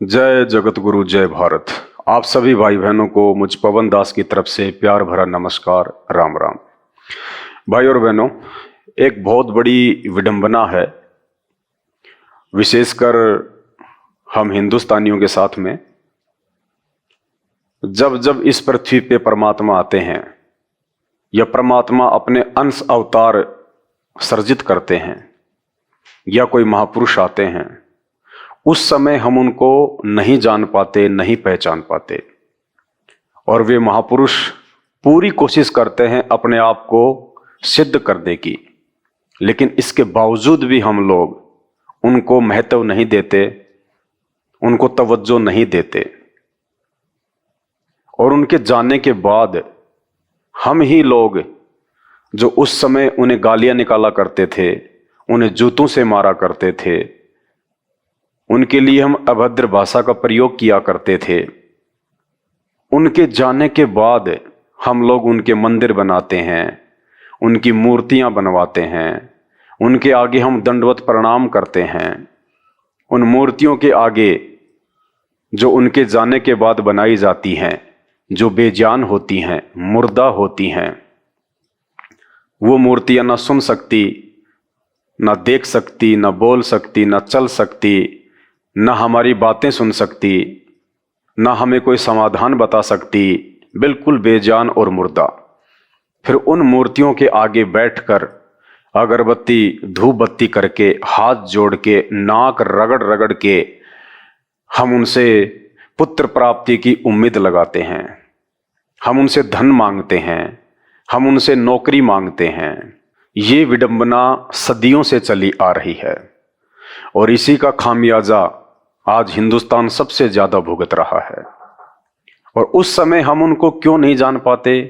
जय जगत गुरु जय भारत। आप सभी भाई बहनों को मुझ पवन दास की तरफ से प्यार भरा नमस्कार, राम राम। भाई और बहनों, एक बहुत बड़ी विडंबना है, विशेषकर हम हिंदुस्तानियों के साथ में। जब जब इस पृथ्वी पे परमात्मा आते हैं या परमात्मा अपने अंश अवतार सर्जित करते हैं या कोई महापुरुष आते हैं, उस समय हम उनको नहीं जान पाते, नहीं पहचान पाते। और वे महापुरुष पूरी कोशिश करते हैं अपने आप को सिद्ध करने की, लेकिन इसके बावजूद भी हम लोग उनको महत्व नहीं देते, उनको तवज्जो नहीं देते। और उनके जाने के बाद हम ही लोग जो उस समय उन्हें गालियां निकाला करते थे, उन्हें जूतों से मारा करते थे, उनके लिए हम अभद्र भाषा का प्रयोग किया करते थे, उनके जाने के बाद हम लोग उनके मंदिर बनाते हैं, उनकी मूर्तियां बनवाते हैं, उनके आगे हम दंडवत प्रणाम करते हैं। उन मूर्तियों के आगे जो उनके जाने के बाद बनाई जाती हैं, जो बेजान होती हैं, मुर्दा होती हैं, वो मूर्तियां ना सुन सकती, ना देख सकती, ना बोल सकती, ना चल सकती, ना हमारी बातें सुन सकती, ना हमें कोई समाधान बता सकती, बिल्कुल बेजान और मुर्दा। फिर उन मूर्तियों के आगे बैठकर अगरबत्ती धूप बत्ती करके, हाथ जोड़ के, नाक रगड़ रगड़ के हम उनसे पुत्र प्राप्ति की उम्मीद लगाते हैं, हम उनसे धन मांगते हैं, हम उनसे नौकरी मांगते हैं। ये विडंबना सदियों से चली आ रही है और इसी का खामियाजा आज हिंदुस्तान सबसे ज्यादा भुगत रहा है। और उस समय हम उनको क्यों नहीं जान पाते,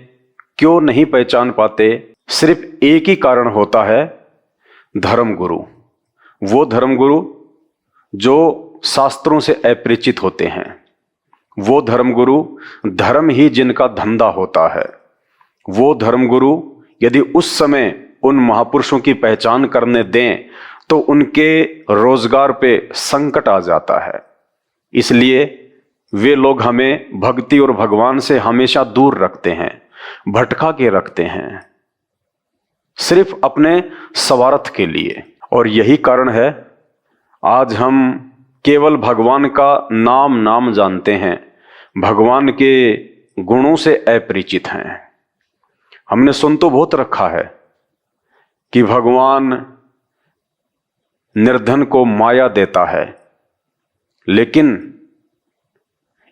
क्यों नहीं पहचान पाते? सिर्फ एक ही कारण होता है, धर्मगुरु। वो धर्मगुरु जो शास्त्रों से अपरिचित होते हैं, वो धर्मगुरु धर्म ही जिनका धंधा होता है, वो धर्मगुरु यदि उस समय उन महापुरुषों की पहचान करने दें तो उनके रोजगार पे संकट आ जाता है। इसलिए वे लोग हमें भक्ति और भगवान से हमेशा दूर रखते हैं, भटका के रखते हैं, सिर्फ अपने स्वार्थ के लिए। और यही कारण है आज हम केवल भगवान का नाम जानते हैं, भगवान के गुणों से अपरिचित हैं। हमने सुन तो बहुत रखा है कि भगवान निर्धन को माया देता है, लेकिन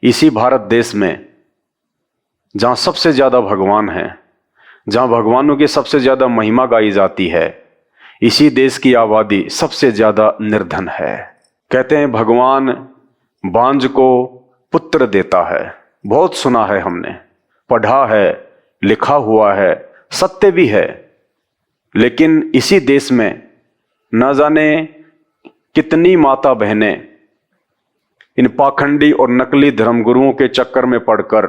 इसी भारत देश में जहां सबसे ज्यादा भगवान है, जहां भगवानों की सबसे ज्यादा महिमा गाई जाती है, इसी देश की आबादी सबसे ज्यादा निर्धन है। कहते हैं भगवान बांझ को पुत्र देता है। बहुत सुना है, हमने पढ़ा है, लिखा हुआ है, सत्य भी है। लेकिन इसी देश में न जाने कितनी माता बहनें इन पाखंडी और नकली धर्मगुरुओं के चक्कर में पड़कर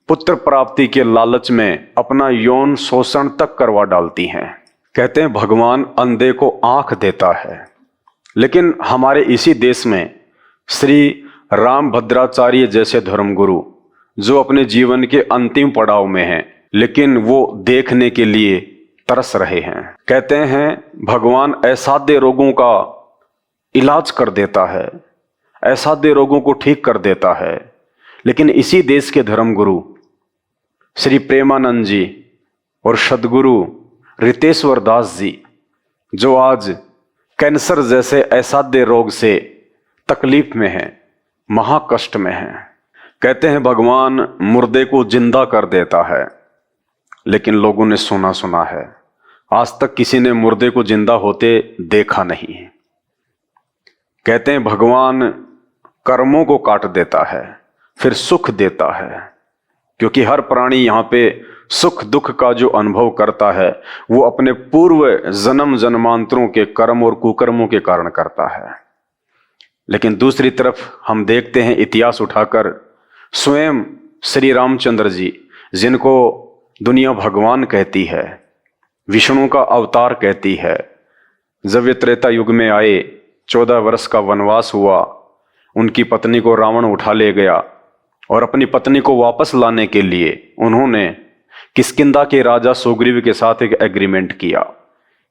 पुत्र प्राप्ति के लालच में अपना यौन शोषण तक करवा डालती हैं। कहते हैं भगवान अंधे को आंख देता है, लेकिन हमारे इसी देश में श्री रामभद्राचार्य जैसे धर्मगुरु जो अपने जीवन के अंतिम पड़ाव में हैं, लेकिन वो देखने के लिए तरस रहे हैं। कहते हैं भगवान असाध्य रोगों का इलाज कर देता है, असाध्य रोगों को ठीक कर देता है, लेकिन इसी देश के धर्मगुरु श्री प्रेमानंद जी और सदगुरु रितेश्वर दास जी, जो आज कैंसर जैसे असाध्य रोग से तकलीफ में हैं, महाकष्ट में हैं, कहते हैं भगवान मुर्दे को जिंदा कर देता है। लेकिन लोगों ने सुना है, आज तक किसी ने मुर्दे को जिंदा होते देखा नहीं है। कहते हैं भगवान कर्मों को काट देता है, फिर सुख देता है, क्योंकि हर प्राणी यहाँ पे सुख दुख का जो अनुभव करता है वो अपने पूर्व जन्म जन्मांतरों के कर्म और कुकर्मों के कारण करता है। लेकिन दूसरी तरफ हम देखते हैं इतिहास उठाकर, स्वयं श्री रामचंद्र जी, जिनको दुनिया भगवान कहती है, विष्णु का अवतार कहती है, जब वे त्रेता युग में आए, 14 वर्ष का वनवास हुआ, उनकी पत्नी को रावण उठा ले गया और अपनी पत्नी को वापस लाने के लिए उन्होंने किष्किंधा के राजा सुग्रीव के साथ एक एग्रीमेंट किया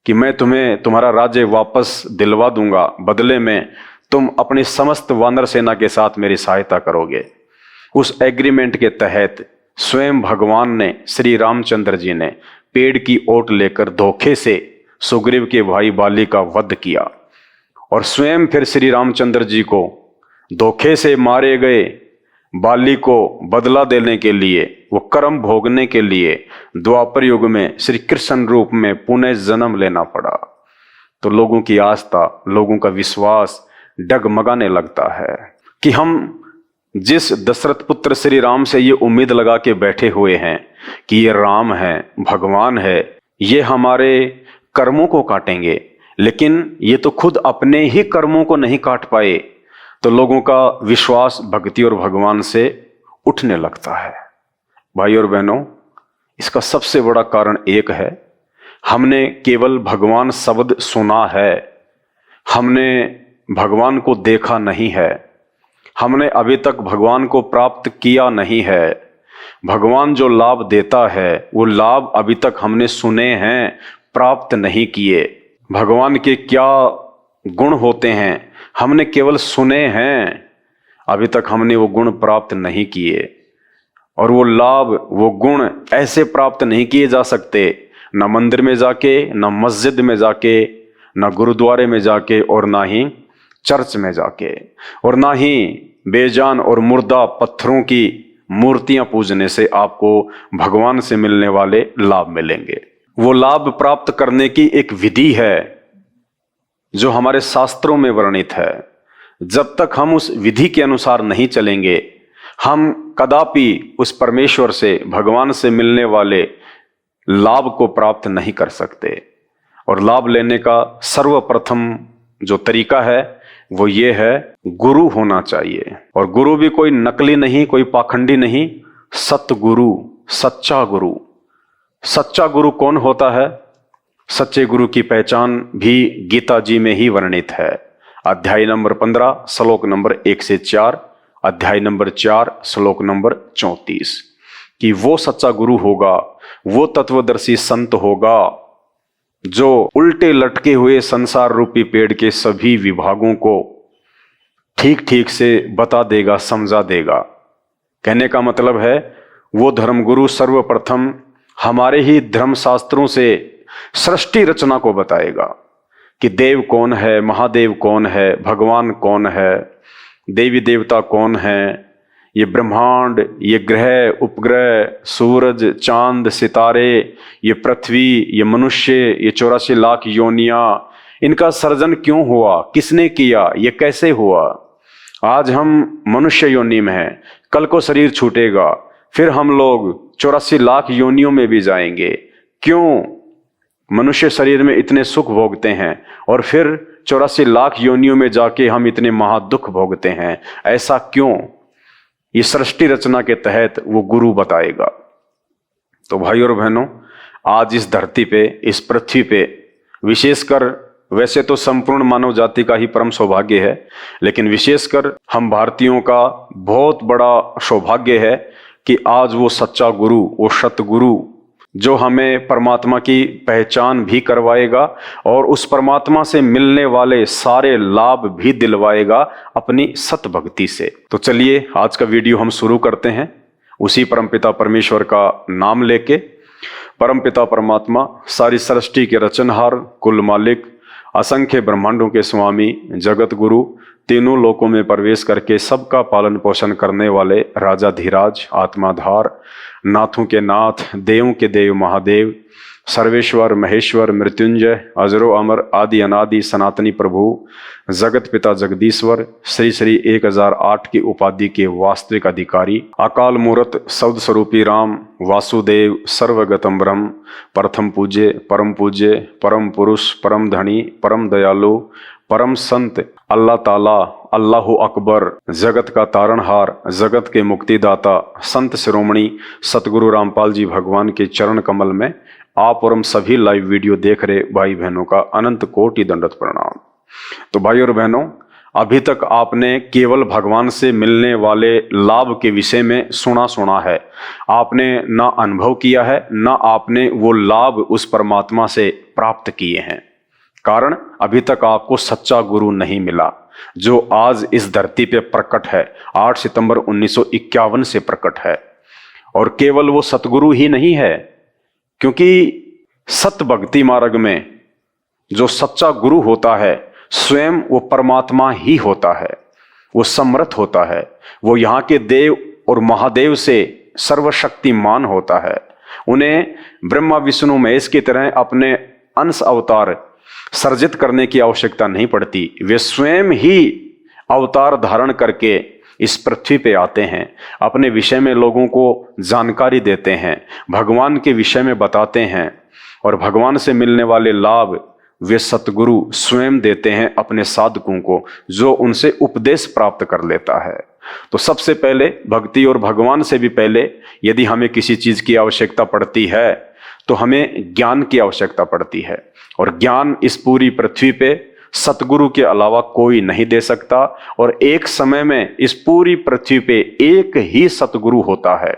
कि मैं तुम्हें तुम्हारा राज्य वापस दिलवा दूंगा, बदले में तुम अपनी समस्त वानर सेना के साथ मेरी सहायता करोगे। उस एग्रीमेंट के तहत स्वयं भगवान ने, श्री रामचंद्र जी ने पेड़ की ओट लेकर धोखे से सुग्रीव के भाई बाली का वध किया और स्वयं फिर श्री रामचंद्र जी को धोखे से मारे गए बाली को बदला देने के लिए, वो कर्म भोगने के लिए द्वापर युग में श्री कृष्ण रूप में पुनः जन्म लेना पड़ा। तो लोगों की आस्था, लोगों का विश्वास डगमगाने लगता है कि हम जिस दशरथ पुत्र श्री राम से ये उम्मीद लगा के बैठे हुए हैं कि ये राम है, भगवान है, ये हमारे कर्मों को काटेंगे, लेकिन ये तो खुद अपने ही कर्मों को नहीं काट पाए, तो लोगों का विश्वास भक्ति और भगवान से उठने लगता है। भाई और बहनों, इसका सबसे बड़ा कारण एक है, हमने केवल भगवान शब्द सुना है, हमने भगवान को देखा नहीं है, हमने अभी तक भगवान को प्राप्त किया नहीं है। भगवान जो लाभ देता है वो लाभ अभी तक हमने सुने हैं, प्राप्त नहीं किए। भगवान के क्या गुण होते हैं हमने केवल सुने हैं, अभी तक हमने वो गुण प्राप्त नहीं किए। और वो लाभ, वो गुण ऐसे प्राप्त नहीं किए जा सकते, न मंदिर में जाके, न मस्जिद में जाके, न गुरुद्वारे में जाके, और ना ही चर्च में जाके, और ना ही बेजान और मुर्दा पत्थरों की मूर्तियां पूजने से आपको भगवान से मिलने वाले लाभ मिलेंगे। वो लाभ प्राप्त करने की एक विधि है जो हमारे शास्त्रों में वर्णित है। जब तक हम उस विधि के अनुसार नहीं चलेंगे, हम कदापि उस परमेश्वर से, भगवान से मिलने वाले लाभ को प्राप्त नहीं कर सकते। और लाभ लेने का सर्वप्रथम जो तरीका है वो ये है, गुरु होना चाहिए। और गुरु भी कोई नकली नहीं, कोई पाखंडी नहीं, सतगुरु, सच्चा गुरु। सच्चा गुरु कौन होता है? सच्चे गुरु की पहचान भी गीता जी में ही वर्णित है। अध्याय नंबर 15 श्लोक नंबर 1 से 4, अध्याय नंबर 4 श्लोक नंबर 34, कि वो सच्चा गुरु होगा, वो तत्वदर्शी संत होगा जो उल्टे लटके हुए संसार रूपी पेड़ के सभी विभागों को ठीक ठीक से बता देगा, समझा देगा। कहने का मतलब है, वो धर्मगुरु सर्वप्रथम हमारे ही धर्मशास्त्रों से सृष्टि रचना को बताएगा कि देव कौन है, महादेव कौन है, भगवान कौन है, देवी देवता कौन है, ये ब्रह्मांड, ये ग्रह उपग्रह, सूरज, चांद, सितारे, ये पृथ्वी, ये मनुष्य, ये 84 लाख योनियां, इनका सर्जन क्यों हुआ, किसने किया, ये कैसे हुआ। आज हम मनुष्य योनि में हैं, कल को शरीर छूटेगा, फिर हम लोग 84 लाख योनियों में भी जाएंगे। क्यों मनुष्य शरीर में इतने सुख भोगते हैं और फिर 84 लाख योनियों में जाके हम इतने महादुख भोगते हैं, ऐसा क्यों? ये सृष्टि रचना के तहत वो गुरु बताएगा। तो भाई और बहनों, आज इस धरती पे, इस पृथ्वी पे, विशेषकर, वैसे तो संपूर्ण मानव जाति का ही परम सौभाग्य है, लेकिन विशेषकर हम भारतीयों का बहुत बड़ा सौभाग्य है कि आज वो सच्चा गुरु, वो सतगुरु जो हमें परमात्मा की पहचान भी करवाएगा और उस परमात्मा से मिलने वाले सारे लाभ भी दिलवाएगा अपनी सत भक्ति से। तो चलिए आज का वीडियो हम शुरू करते हैं उसी परमपिता परमेश्वर का नाम लेके। परमपिता परमात्मा सारी सृष्टि के रचनहार, कुल मालिक, असंख्य ब्रह्मांडों के स्वामी, जगत गुरु, तीनों लोकों में प्रवेश करके सबका पालन पोषण करने वाले राजाधिराज, आत्माधार, नाथों के नाथ, देवों के देव महादेव, सर्वेश्वर, महेश्वर, मृत्युंजय, अजरो अमर, आदि अनादि सनातनी प्रभु, जगत पिता जगदीश्वर, श्री श्री 1008 की उपाधि के वास्तविक अधिकारी, अकाल मूर्त शब्द स्वरूपी राम, वासुदेव, सर्वगतम ब्रह्म, प्रथम पूज्य, परम पुरुष, परम धनी, परम दयालु, परम संत, अल्लाह ताला, अल्लाहु अकबर, जगत का तारणहार, जगत के मुक्तिदाता, संत शिरोमणि सतगुरु रामपाल जी भगवान के चरण कमल में आप और हम सभी लाइव वीडियो देख रहे भाई बहनों का अनंत कोटि दंडवत प्रणाम। तो भाई और बहनों, अभी तक आपने केवल भगवान से मिलने वाले लाभ के विषय में सुना है। आपने ना अनुभव किया है, ना आपने वो लाभ उस परमात्मा से प्राप्त किए हैं। कारण अभी तक आपको सच्चा गुरु नहीं मिला, जो आज इस धरती पे प्रकट है, 8 सितंबर 1951 से प्रकट है। और केवल वो सतगुरु ही नहीं है, क्योंकि सत भक्ति मार्ग में जो सच्चा गुरु होता है स्वयं वो परमात्मा ही होता है। वो समर्थ होता है, वो यहाँ के देव और महादेव से सर्वशक्तिमान होता है। उन्हें ब्रह्मा विष्णु महेश की तरह अपने अंश अवतार सर्जित करने की आवश्यकता नहीं पड़ती। वे स्वयं ही अवतार धारण करके इस पृथ्वी पे आते हैं, अपने विषय में लोगों को जानकारी देते हैं, भगवान के विषय में बताते हैं, और भगवान से मिलने वाले लाभ वे सतगुरु स्वयं देते हैं अपने साधकों को, जो उनसे उपदेश प्राप्त कर लेता है। तो सबसे पहले भक्ति और भगवान से भी पहले यदि हमें किसी चीज की आवश्यकता पड़ती है तो हमें ज्ञान की आवश्यकता पड़ती है। और ज्ञान इस पूरी पृथ्वी पे सतगुरु के अलावा कोई नहीं दे सकता। और एक समय में इस पूरी पृथ्वी पे एक ही सतगुरु होता है,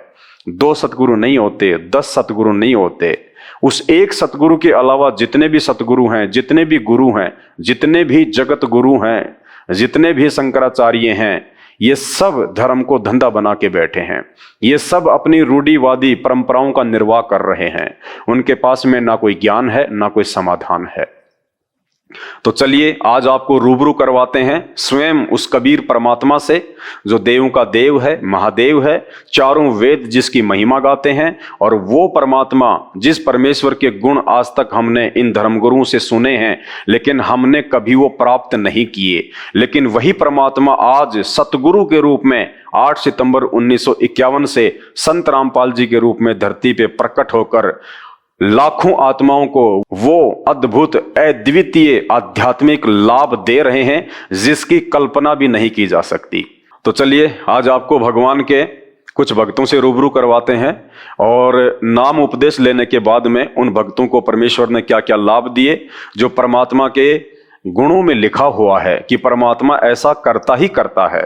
2 सतगुरु नहीं होते, 10 सतगुरु नहीं होते। उस एक सतगुरु के अलावा जितने भी सतगुरु हैं, जितने भी गुरु हैं, जितने भी जगत गुरु हैं, जितने भी शंकराचार्य हैं, ये सब धर्म को धंधा बना के बैठे हैं। ये सब अपनी रूढ़िवादी परंपराओं का निर्वाह कर रहे हैं। उनके पास में ना कोई ज्ञान है, ना कोई समाधान है। तो चलिए आज आपको रूबरू करवाते हैं स्वयं उस कबीर परमात्मा से, जो देवों का देव है, महादेव है, चारों वेद जिसकी महिमा गाते हैं। और वो परमात्मा जिस परमेश्वर के गुण आज तक हमने इन धर्मगुरुओं से सुने हैं, लेकिन हमने कभी वो प्राप्त नहीं किए, लेकिन वही परमात्मा आज सतगुरु के रूप में 8 सितंबर 1951 से संत रामपाल जी के रूप में धरती पे प्रकट होकर लाखों आत्माओं को वो अद्भुत अद्वितीय आध्यात्मिक लाभ दे रहे हैं, जिसकी कल्पना भी नहीं की जा सकती। तो चलिए आज आपको भगवान के कुछ भक्तों से रूबरू करवाते हैं, और नाम उपदेश लेने के बाद में उन भक्तों को परमेश्वर ने क्या क्या लाभ दिए, जो परमात्मा के गुणों में लिखा हुआ है कि परमात्मा ऐसा करता ही करता है।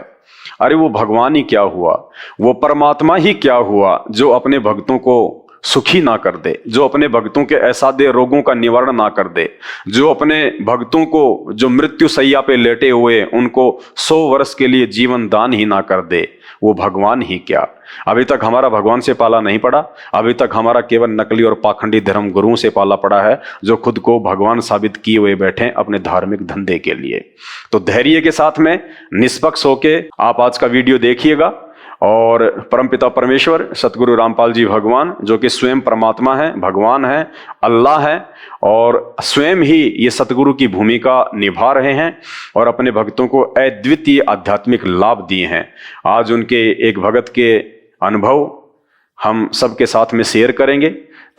अरे वो भगवान ही क्या हुआ, वो परमात्मा ही क्या हुआ जो अपने भक्तों को सुखी ना कर दे, जो अपने भक्तों के असाध्य रोगों का निवारण ना कर दे, जो अपने भक्तों को जो मृत्यु सैया पे लेटे हुए उनको 100 वर्ष के लिए जीवन दान ही ना कर दे। वो भगवान ही क्या। अभी तक हमारा भगवान से पाला नहीं पड़ा, अभी तक हमारा केवल नकली और पाखंडी धर्म गुरुओं से पाला पड़ा है, जो खुद को भगवान साबित किए हुए बैठे हैं अपने धार्मिक धंधे के लिए। तो धैर्य के साथ में निष्पक्ष होके आप आज का वीडियो देखिएगा, और परमपिता परमेश्वर सतगुरु रामपाल जी भगवान, जो कि स्वयं परमात्मा है, भगवान है, अल्लाह है, और स्वयं ही ये सतगुरु की भूमिका निभा रहे हैं और अपने भक्तों को अद्वितीय आध्यात्मिक लाभ दिए हैं। आज उनके एक भगत के अनुभव हम सबके साथ में शेयर करेंगे,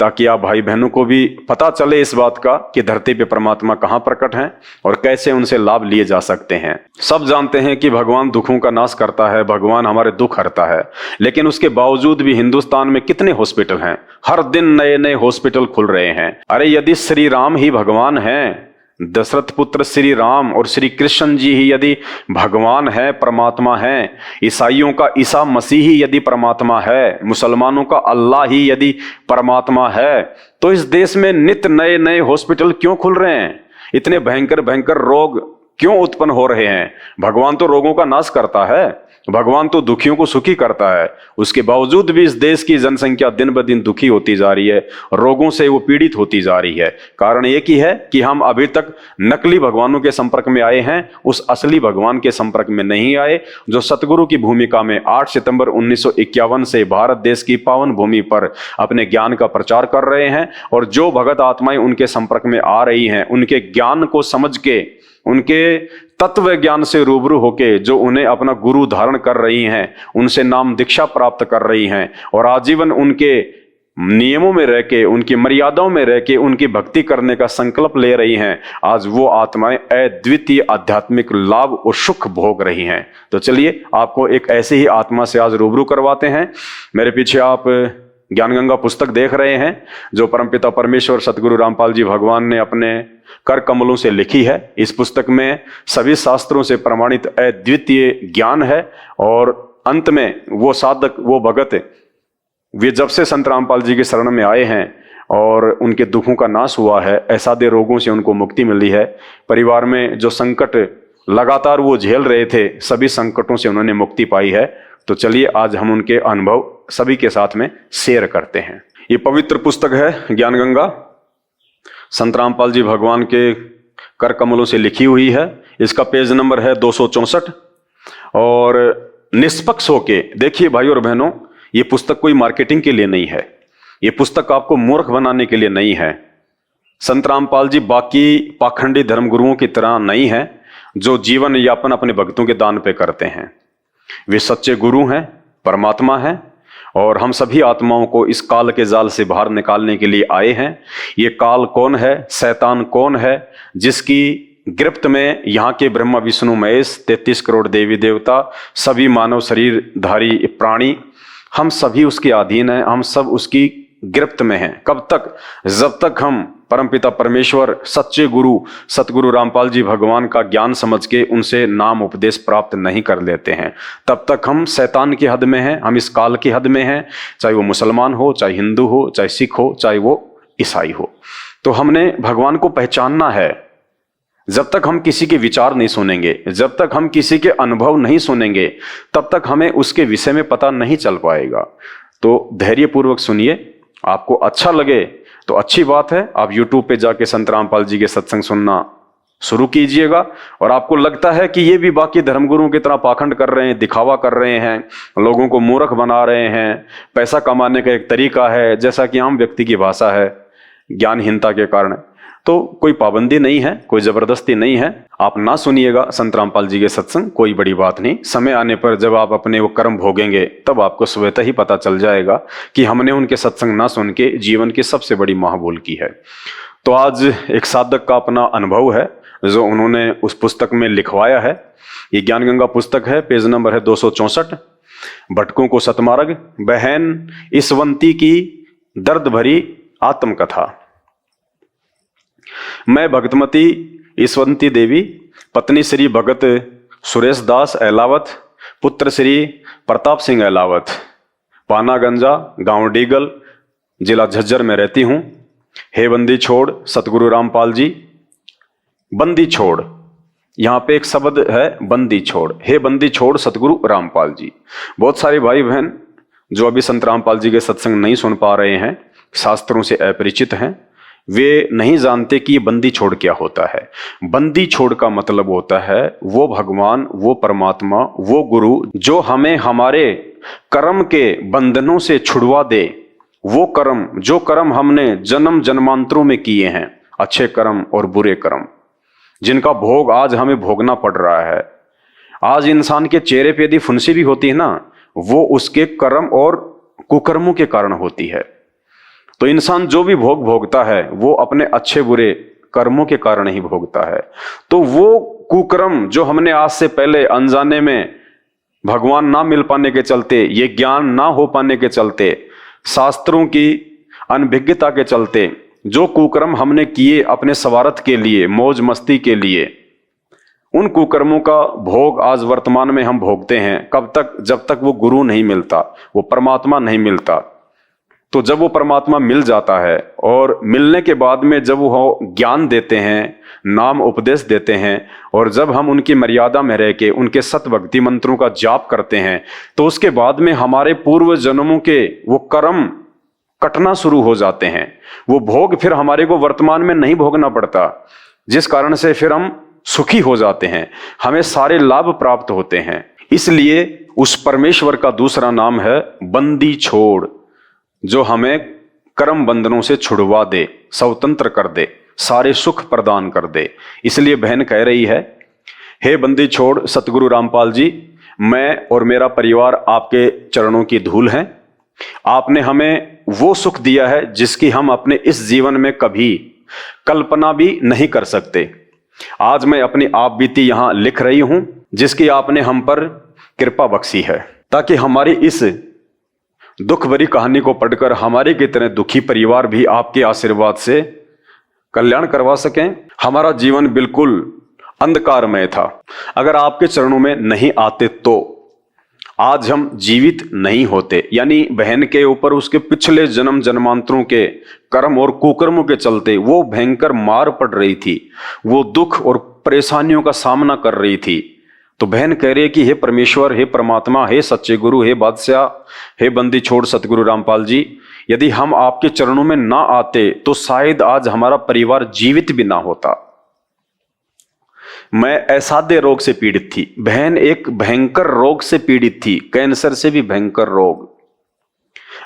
ताकि आप भाई बहनों को भी पता चले इस बात का कि धरती पे परमात्मा कहाँ प्रकट हैं और कैसे उनसे लाभ लिए जा सकते हैं। सब जानते हैं कि भगवान दुखों का नाश करता है, भगवान हमारे दुख हरता है, लेकिन उसके बावजूद भी हिंदुस्तान में कितने हॉस्पिटल हैं, हर दिन नए नए हॉस्पिटल खुल रहे हैं। अरे यदि श्री राम ही भगवान हैं, दशरथ पुत्र श्री राम और श्री कृष्ण जी ही यदि भगवान है, परमात्मा है, ईसाइयों का ईसा मसीह ही यदि परमात्मा है, मुसलमानों का अल्लाह ही यदि परमात्मा है, तो इस देश में नित्य नए नए हॉस्पिटल क्यों खुल रहे हैं? इतने भयंकर भयंकर रोग क्यों उत्पन्न हो रहे हैं? भगवान तो रोगों का नाश करता है, भगवान तो दुखियों को सुखी करता है। उसके बावजूद भी इस देश की जनसंख्या दिन ब दिन दुखी होती जा रही है, रोगों से वो पीड़ित होती जा रही है। कारण एक ही है कि हम अभी तक नकली भगवानों के संपर्क में आए हैं, उस असली भगवान के संपर्क में नहीं आए, जो सतगुरु की भूमिका में 8 सितंबर 1951 से भारत देश की पावन भूमि पर अपने ज्ञान का प्रचार कर रहे हैं। और जो भगत आत्माएं उनके संपर्क में आ रही हैं, उनके ज्ञान को समझ के, उनके तत्व ज्ञान से रूबरू होके जो उन्हें अपना गुरु धारण कर रही हैं, उनसे नाम दीक्षा प्राप्त कर रही हैं, और आजीवन उनके नियमों में रह के, उनकी मर्यादाओं में रह के उनकी भक्ति करने का संकल्प ले रही हैं, आज वो आत्माएं अद्वितीय आध्यात्मिक लाभ और सुख भोग रही हैं। तो चलिए आपको एक ऐसी ही आत्मा से आज रूबरू करवाते हैं। मेरे पीछे आप ज्ञानगंगा पुस्तक देख रहे हैं जो परमपिता परमेश्वर सतगुरु रामपाल जी भगवान ने अपने कर कमलों से लिखी है। इस पुस्तक में सभी शास्त्रों से प्रमाणित अद्वितीय ज्ञान है और अंत में वो साधक, वो भगत, वे जब से संत रामपाल जी के शरण में आए हैं और उनके दुखों का नाश हुआ है, असाध्य रोगों से उनको मुक्ति मिली है, परिवार में जो संकट लगातार वो झेल रहे थे, सभी संकटों से उन्होंने मुक्ति पाई है। तो चलिए आज हम उनके अनुभव सभी के साथ में शेयर करते हैं। ये पवित्र पुस्तक है ज्ञानगंगा, संत रामपाल जी भगवान के कर कमलों से लिखी हुई है। इसका पेज नंबर है 264। और निष्पक्ष होके देखिए भाई और बहनों, ये पुस्तक कोई मार्केटिंग के लिए नहीं है, ये पुस्तक आपको मूर्ख बनाने के लिए नहीं है। संत रामपाल जी बाकी पाखंडी धर्मगुरुओं की तरह नहीं है जो जीवन यापन अपने भक्तों के दान पे करते हैं। वे सच्चे गुरु हैं, परमात्मा हैं और हम सभी आत्माओं को इस काल के जाल से बाहर निकालने के लिए आए हैं। ये काल कौन है, शैतान कौन है, जिसकी गिरफ्त में यहाँ के ब्रह्मा विष्णु महेश 33 करोड़ देवी देवता, सभी मानव शरीरधारी प्राणी, हम सभी उसके अधीन हैं, हम सब उसकी गिरफ्त में हैं। कब तक? जब तक हम परमपिता परमेश्वर सच्चे गुरु सतगुरु रामपाल जी भगवान का ज्ञान समझ के उनसे नाम उपदेश प्राप्त नहीं कर लेते हैं, तब तक हम शैतान की हद में हैं, हम इस काल की हद में हैं। चाहे वो मुसलमान हो, चाहे हिंदू हो, चाहे सिख हो, चाहे वो ईसाई हो। तो हमने भगवान को पहचानना है। जब तक हम किसी के विचार नहीं सुनेंगे, जब तक हम किसी के अनुभव नहीं सुनेंगे, तब तक हमें उसके विषय में पता नहीं चल पाएगा। तो धैर्यपूर्वक सुनिए, आपको अच्छा लगे तो अच्छी बात है, आप YouTube पे जाके संत रामपाल जी के सत्संग सुनना शुरू कीजिएगा। और आपको लगता है कि ये भी बाकी धर्मगुरुओं की तरह पाखंड कर रहे हैं, दिखावा कर रहे हैं, लोगों को मूर्ख बना रहे हैं, पैसा कमाने का एक तरीका है, जैसा कि आम व्यक्ति की भाषा है ज्ञानहीनता के कारण, तो कोई पाबंदी नहीं है, कोई जबरदस्ती नहीं है। आप ना सुनिएगा संत रामपाल जी के सत्संग, कोई बड़ी बात नहीं। समय आने पर जब आप अपने वो कर्म भोगेंगे तब आपको स्वतः ही पता चल जाएगा कि हमने उनके सत्संग ना सुन के जीवन की सबसे बड़ी महाभूल की है। तो आज एक साधक का अपना अनुभव है जो उन्होंने उस पुस्तक में लिखवाया है। ये ज्ञानगंगा पुस्तक है, पेज नंबर है 264। भटकों को सतमार्ग, बहन ईसवंती की दर्द भरी आत्मकथा। मैं भगतमती ईसवंती देवी, पत्नी श्री भगत सुरेश दास अहलावत, पुत्र श्री प्रताप सिंह अहलावत, पानागंजा गांव डीगल, जिला झज्जर में रहती हूं। हे बंदी छोड़ सतगुरु रामपाल जी। बंदी छोड़, यहाँ पे एक शब्द है बंदी छोड़। हे बंदी छोड़ सतगुरु रामपाल जी। बहुत सारे भाई बहन जो अभी संत रामपाल जी के सत्संग नहीं सुन पा रहे हैं, शास्त्रों से अपरिचित हैं, वे नहीं जानते कि ये बंदी छोड़ क्या होता है। बंदी छोड़ का मतलब होता है वो भगवान, वो परमात्मा, वो गुरु जो हमें हमारे कर्म के बंधनों से छुड़वा दे। वो कर्म, जो कर्म हमने जन्म जन्मांतरों में किए हैं, अच्छे कर्म और बुरे कर्म, जिनका भोग आज हमें भोगना पड़ रहा है। आज इंसान के चेहरे पे यदि फुंसी भी होती है ना, वो उसके कर्म और कुकर्मों के कारण होती है। तो इंसान जो भी भोग भोगता है वो अपने अच्छे बुरे कर्मों के कारण ही भोगता है। तो वो कुकर्म जो हमने आज से पहले अनजाने में, भगवान ना मिल पाने के चलते, ये ज्ञान ना हो पाने के चलते, शास्त्रों की अनभिज्ञता के चलते, जो कुकर्म हमने किए अपने स्वार्थ के लिए, मौज मस्ती के लिए, उन कुकर्मों का भोग आज वर्तमान में हम भोगते हैं। कब तक? जब तक वो गुरु नहीं मिलता, वो परमात्मा नहीं मिलता। तो जब वो परमात्मा मिल जाता है और मिलने के बाद में जब वो ज्ञान देते हैं, नाम उपदेश देते हैं, और जब हम उनकी मर्यादा में रह के उनके सत भक्ति मंत्रों का जाप करते हैं, तो उसके बाद में हमारे पूर्व जन्मों के वो कर्म कटना शुरू हो जाते हैं। वो भोग फिर हमारे को वर्तमान में नहीं भोगना पड़ता, जिस कारण से फिर हम सुखी हो जाते हैं, हमें सारे लाभ प्राप्त होते हैं। इसलिए उस परमेश्वर का दूसरा नाम है बंदी छोड़, जो हमें कर्म बंधनों से छुड़वा दे, स्वतंत्र कर दे, सारे सुख प्रदान कर दे। इसलिए बहन कह रही है, हे बंदी छोड़ सतगुरु रामपाल जी, मैं और मेरा परिवार आपके चरणों की धूल हैं। आपने हमें वो सुख दिया है जिसकी हम अपने इस जीवन में कभी कल्पना भी नहीं कर सकते। आज मैं अपनी आप बीती यहां लिख रही हूं, जिसकी आपने हम पर कृपा बख्शी है, ताकि हमारी इस दुख भरी कहानी को पढ़कर हमारे की तरह दुखी परिवार भी आपके आशीर्वाद से कल्याण करवा सकें। हमारा जीवन बिल्कुल अंधकारमय था। अगर आपके चरणों में नहीं आते तो आज हम जीवित नहीं होते। यानी बहन के ऊपर उसके पिछले जन्म जन्मांतरों के कर्म और कुकर्मों के चलते वो भयंकर मार पड़ रही थी, वो दुख और परेशानियों का सामना कर रही थी। तो बहन कह रही है कि हे परमेश्वर, हे परमात्मा, हे सच्चे गुरु, हे बादशाह, हे बंदी छोड़ सतगुरु रामपाल जी, यदि हम आपके चरणों में ना आते तो शायद आज हमारा परिवार जीवित भी ना होता। मैं असाध्य रोग से पीड़ित थी। बहन एक भयंकर रोग से पीड़ित थी, कैंसर से भी भयंकर रोग।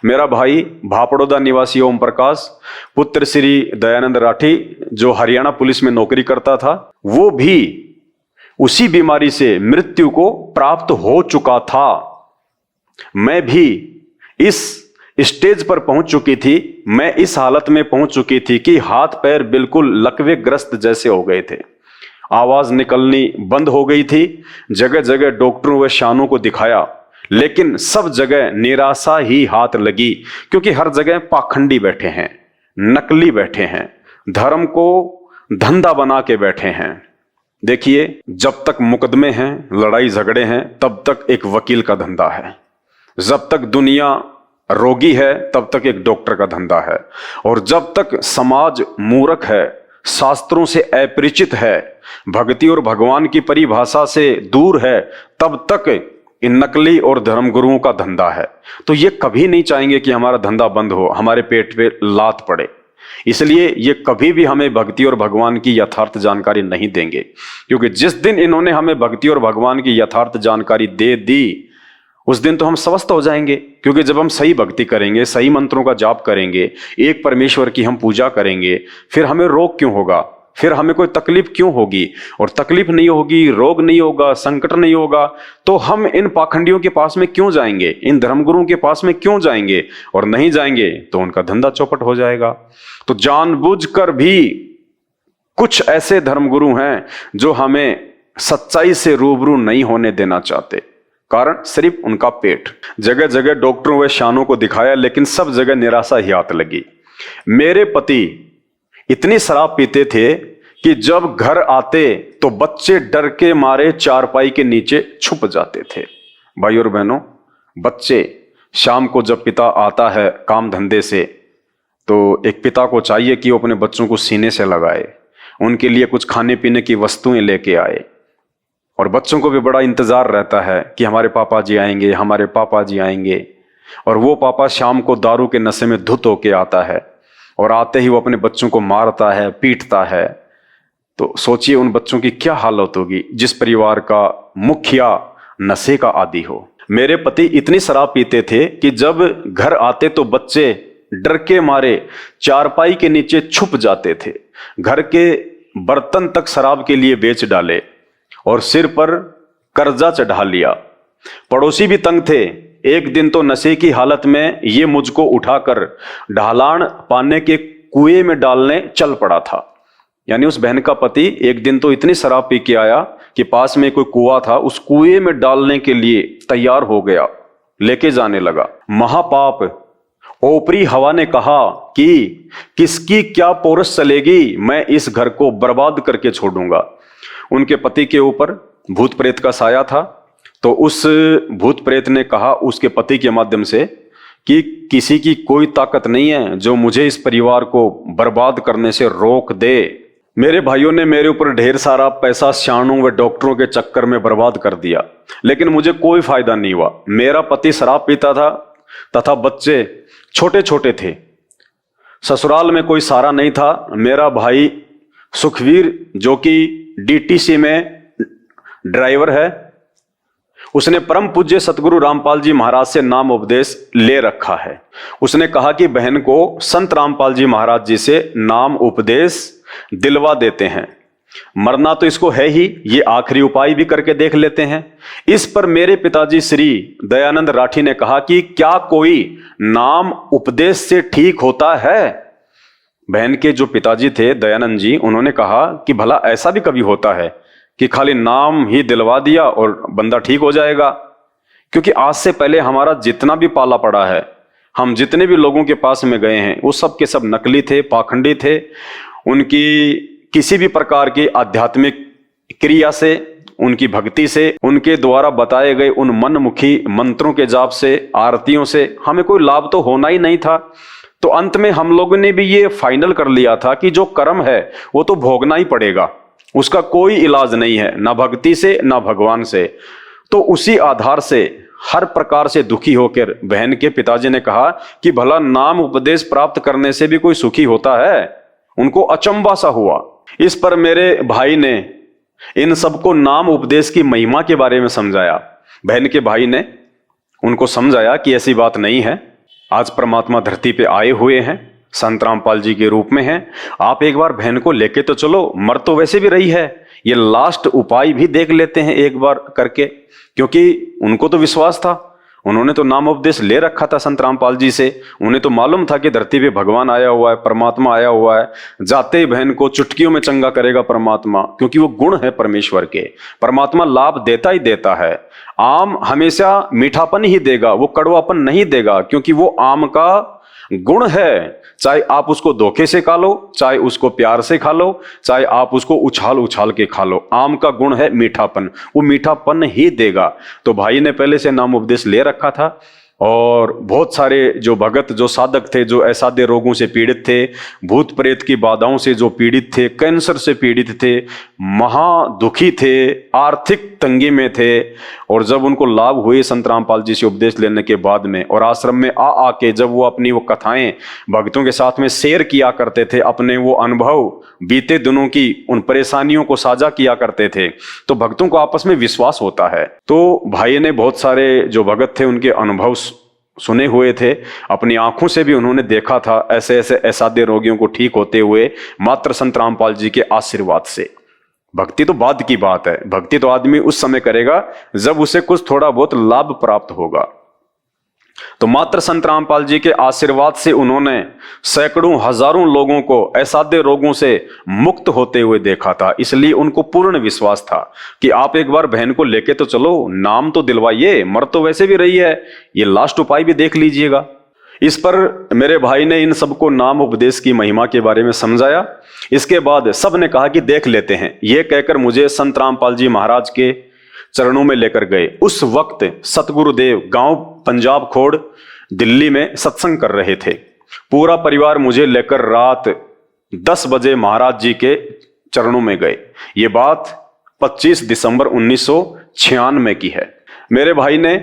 मेरा भाई भापड़ोदा निवासी ओम प्रकाश, पुत्र श्री दयानंद राठी, जो हरियाणा पुलिस में नौकरी करता था, वो भी उसी बीमारी से मृत्यु को प्राप्त हो चुका था। मैं भी इस स्टेज पर पहुंच चुकी थी, मैं इस हालत में पहुंच चुकी थी कि हाथ पैर बिल्कुल लकवे ग्रस्त जैसे हो गए थे, आवाज निकलनी बंद हो गई थी। जगह जगह डॉक्टरों व शानों को दिखाया, लेकिन सब जगह निराशा ही हाथ लगी, क्योंकि हर जगह पाखंडी बैठे हैं, नकली बैठे हैं, धर्म को धंधा बना के बैठे हैं। देखिए, जब तक मुकदमे हैं, लड़ाई झगड़े हैं, तब तक एक वकील का धंधा है। जब तक दुनिया रोगी है, तब तक एक डॉक्टर का धंधा है। और जब तक समाज मूर्ख है, शास्त्रों से अपरिचित है, भक्ति और भगवान की परिभाषा से दूर है, तब तक इन नकली और धर्मगुरुओं का धंधा है। तो ये कभी नहीं चाहेंगे कि हमारा धंधा बंद हो, हमारे पेट पे लात पड़े। इसलिए ये कभी भी हमें भक्ति और भगवान की यथार्थ जानकारी नहीं देंगे, क्योंकि जिस दिन इन्होंने हमें भक्ति और भगवान की यथार्थ जानकारी दे दी, उस दिन तो हम स्वस्थ हो जाएंगे। क्योंकि जब हम सही भक्ति करेंगे, सही मंत्रों का जाप करेंगे, एक परमेश्वर की हम पूजा करेंगे, फिर हमें रोग क्यों होगा, फिर हमें कोई तकलीफ क्यों होगी? और तकलीफ नहीं होगी, रोग नहीं होगा, संकट नहीं होगा, तो हम इन पाखंडियों के पास में क्यों जाएंगे, इन धर्मगुरुओं के पास में क्यों जाएंगे? और नहीं जाएंगे तो उनका धंधा चौपट हो जाएगा। तो जानबूझकर भी कुछ ऐसे धर्मगुरु हैं जो हमें सच्चाई से रूबरू नहीं होने देना चाहते, कारण सिर्फ उनका पेट। जगह जगह डॉक्टरों व शानों को दिखाया, लेकिन सब जगह निराशा ही हाथ लगी। मेरे पति इतनी शराब पीते थे कि जब घर आते तो बच्चे डर के मारे चारपाई के नीचे छुप जाते थे। भाई और बहनों, बच्चे शाम को जब पिता आता है काम धंधे से, तो एक पिता को चाहिए कि वो अपने बच्चों को सीने से लगाए, उनके लिए कुछ खाने पीने की वस्तुएं लेके आए। और बच्चों को भी बड़ा इंतजार रहता है कि हमारे पापा जी आएंगे, हमारे पापा जी आएंगे। और वो पापा शाम को दारू के नशे में धुत होके आता है, और आते ही वो अपने बच्चों को मारता है, पीटता है। तो सोचिए उन बच्चों की क्या हालत होगी जिस परिवार का मुखिया नशे का आदी हो। मेरे पति इतनी शराब पीते थे कि जब घर आते तो बच्चे डर के मारे चारपाई के नीचे छुप जाते थे। घर के बर्तन तक शराब के लिए बेच डाले और सिर पर कर्जा चढ़ा लिया। पड़ोसी भी तंग थे। एक दिन तो नशे की हालत में ये मुझको उठाकर ढालान पाने के कुएं में डालने चल पड़ा था। यानी उस बहन का पति एक दिन तो इतनी शराब पी के आया कि पास में कोई कुआं था, उस कुएं में डालने के लिए तैयार हो गया, लेके जाने लगा। महापाप ओपरी हवा ने कहा कि किसकी क्या पोरस चलेगी, मैं इस घर को बर्बाद करके छोड़ूंगा। उनके पति के ऊपर भूत प्रेत का साया था, तो उस भूत प्रेत ने कहा उसके पति के माध्यम से कि किसी की कोई ताकत नहीं है जो मुझे इस परिवार को बर्बाद करने से रोक दे। मेरे भाइयों ने मेरे ऊपर ढेर सारा पैसा शानों व डॉक्टरों के चक्कर में बर्बाद कर दिया, लेकिन मुझे कोई फायदा नहीं हुआ। मेरा पति शराब पीता था तथा बच्चे छोटे छोटे थे। ससुराल में कोई सहारा नहीं था। मेरा भाई सुखवीर, जो कि डीटीसी में ड्राइवर है, उसने परम पूज्य सतगुरु रामपाल जी महाराज से नाम उपदेश ले रखा है। उसने कहा कि बहन को संत रामपाल जी महाराज जी से नाम उपदेश दिलवा देते हैं। मरना तो इसको है ही, ये आखिरी उपाय भी करके देख लेते हैं। इस पर मेरे पिताजी श्री दयानंद राठी ने कहा कि क्या कोई नाम उपदेश से ठीक होता है? बहन के जो पिताजी थे दयानंद जी, उन्होंने कहा कि भला ऐसा भी कभी होता है कि खाली नाम ही दिलवा दिया और बंदा ठीक हो जाएगा? क्योंकि आज से पहले हमारा जितना भी पाला पड़ा है, हम जितने भी लोगों के पास में गए हैं वो सब के सब नकली थे, पाखंडी थे। उनकी किसी भी प्रकार की आध्यात्मिक क्रिया से, उनकी भक्ति से, उनके द्वारा बताए गए उन मनमुखी मंत्रों के जाप से, आरतियों से हमें कोई लाभ तो होना ही नहीं था। तो अंत में हम लोगों ने भी ये फाइनल कर लिया था कि जो कर्म है वो तो भोगना ही पड़ेगा, उसका कोई इलाज नहीं है, ना भक्ति से ना भगवान से। तो उसी आधार से हर प्रकार से दुखी होकर बहन के पिताजी ने कहा कि भला नाम उपदेश प्राप्त करने से भी कोई सुखी होता है? उनको अचंभा सा हुआ। इस पर मेरे भाई ने इन सबको नाम उपदेश की महिमा के बारे में समझाया। बहन के भाई ने उनको समझाया कि ऐसी बात नहीं है, आज परमात्मा धरती पे आए हुए हैं, संत रामपाल जी के रूप में हैं। आप एक बार बहन को लेके तो चलो, मर तो वैसे भी रही है, ये लास्ट उपाय भी देख लेते हैं एक बार करके। क्योंकि उनको तो विश्वास था, उन्होंने तो नाम उपदेश ले रखा था संत रामपाल जी से। उन्हें तो मालूम था कि धरती पे भगवान आया हुआ है, परमात्मा आया हुआ है, जाते ही बहन को चुटकियों में चंगा करेगा परमात्मा, क्योंकि वो गुण है परमेश्वर के। परमात्मा लाभ देता ही देता है। आम हमेशा मीठापन ही देगा, वो कड़वापन नहीं देगा, क्योंकि वो आम का गुण है। चाहे आप उसको धोखे से खा लो, चाहे उसको प्यार से खा लो, चाहे आप उसको उछाल उछाल के खा लो, आम का गुण है मीठापन, वो मीठापन ही देगा। तो भाई ने पहले से नाम उपदेश ले रखा था। और बहुत सारे जो भगत, जो साधक थे, जो असाध्य रोगों से पीड़ित थे, भूत प्रेत की बाधाओं से जो पीड़ित थे, कैंसर से पीड़ित थे, महा दुखी थे, आर्थिक तंगी में थे, और जब उनको लाभ हुए संत रामपाल जी से उपदेश लेने के बाद में, और आश्रम में आके जब वो अपनी वो कथाएं भक्तों के साथ में शेयर किया करते थे, अपने वो अनुभव बीते दिनों की उन परेशानियों को साझा किया करते थे, तो भक्तों को आपस में विश्वास होता है। तो भाई ने बहुत सारे जो भगत थे उनके अनुभव सुने हुए थे, अपनी आंखों से भी उन्होंने देखा था ऐसे ऐसे असाध्य रोगियों को ठीक होते हुए, मात्र संत रामपाल जी के आशीर्वाद से। भक्ति तो बाद की बात है, भक्ति तो आदमी उस समय करेगा जब उसे कुछ थोड़ा बहुत लाभ प्राप्त होगा। तो मात्र संत रामपाल जी के आशीर्वाद से उन्होंने सैकड़ों हजारों लोगों को असाध्य रोगों से मुक्त होते हुए देखा था। इसलिए उनको पूर्ण विश्वास था कि आप एक बार बहन को लेके तो चलो, नाम तो दिलवाइए, मर तो वैसे भी रही है, ये लास्ट उपाय भी देख लीजिएगा। इस पर मेरे भाई ने इन सबको नाम उपदेश की महिमा के बारे में समझाया। इसके बाद सब ने कहा कि देख लेते हैं। यह कहकर मुझे संत रामपाल जी महाराज के चरणों में लेकर गए। उस वक्त सतगुरुदेव गांव पंजाब खोड़ दिल्ली में सत्संग कर रहे थे। पूरा परिवार मुझे लेकर रात 10 बजे महाराज जी के चरणों में गए। ये बात 25 दिसंबर 1996 की है। मेरे भाई ने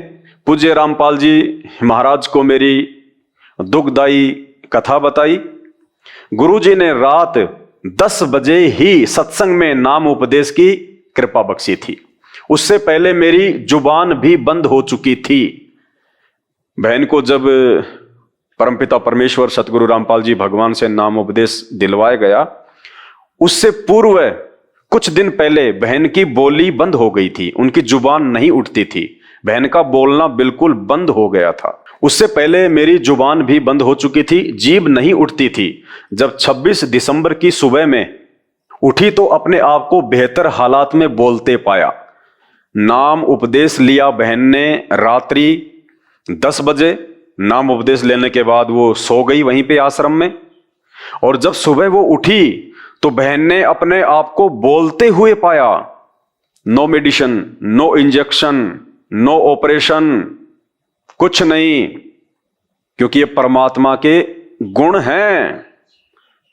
पूज्य रामपाल जी महाराज को मेरी दुखदाई कथा बताई। गुरुजी ने रात 10 बजे ही सत्संग में नाम उपदेश की कृपा बख्शी थी। उससे पहले मेरी जुबान भी बंद हो चुकी थी। बहन को जब परमपिता परमेश्वर सतगुरु रामपाल जी भगवान से नाम उपदेश दिलवाया गया, उससे पूर्व कुछ दिन पहले बहन की बोली बंद हो गई थी, उनकी जुबान नहीं उठती थी, बहन का बोलना बिल्कुल बंद हो गया था। उससे पहले मेरी जुबान भी बंद हो चुकी थी, जीभ नहीं उठती थी। जब 26 दिसंबर की सुबह में उठी तो अपने आप को बेहतर हालात में बोलते पाया। नाम उपदेश लिया बहन ने रात्रि 10 बजे। नाम उपदेश लेने के बाद वो सो गई वहीं पे आश्रम में, और जब सुबह वो उठी तो बहन ने अपने आप को बोलते हुए पाया। No medicine, no injection, no operation, कुछ नहीं, क्योंकि ये परमात्मा के गुण हैं।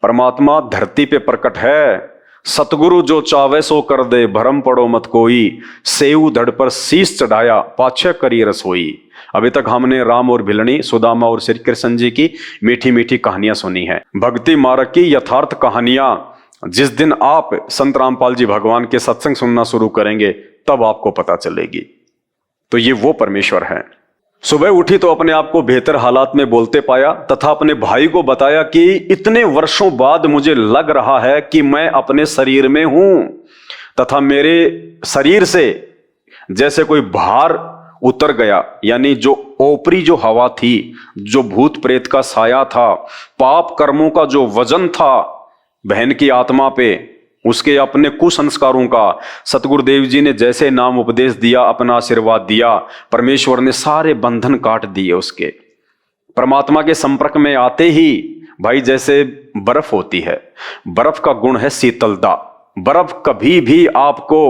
परमात्मा धरती पे प्रकट है। सतगुरु जो चावे सो कर दे, भरम पड़ो मत कोई, सेऊ धड़ पर शीश चढ़ाया, पाछे करी रसोई। अभी तक हमने राम और भिलनी, सुदामा और श्री कृष्ण जी की मीठी मीठी कहानियां सुनी है, भक्ति मार्ग की यथार्थ कहानियां। जिस दिन आप संत रामपाल जी भगवान के सत्संग सुनना शुरू करेंगे तब आपको पता चलेगी। तो ये वो परमेश्वर है। सुबह उठी तो अपने आप को बेहतर हालात में बोलते पाया, तथा अपने भाई को बताया कि इतने वर्षों बाद मुझे लग रहा है कि मैं अपने शरीर में हूं, तथा मेरे शरीर से जैसे कोई भार उतर गया। यानी जो ओपरी जो हवा थी, जो भूत प्रेत का साया था, पाप कर्मों का जो वजन था बहन की आत्मा पे, उसके अपने कुसंस्कारों का सतगुरुदेव जी ने जैसे नाम उपदेश दिया, अपना आशीर्वाद दिया, परमेश्वर ने सारे बंधन काट दिए उसके। परमात्मा के संपर्क में आते ही भाई जैसे बर्फ होती है, बर्फ का गुण है शीतलता। बर्फ कभी भी आपको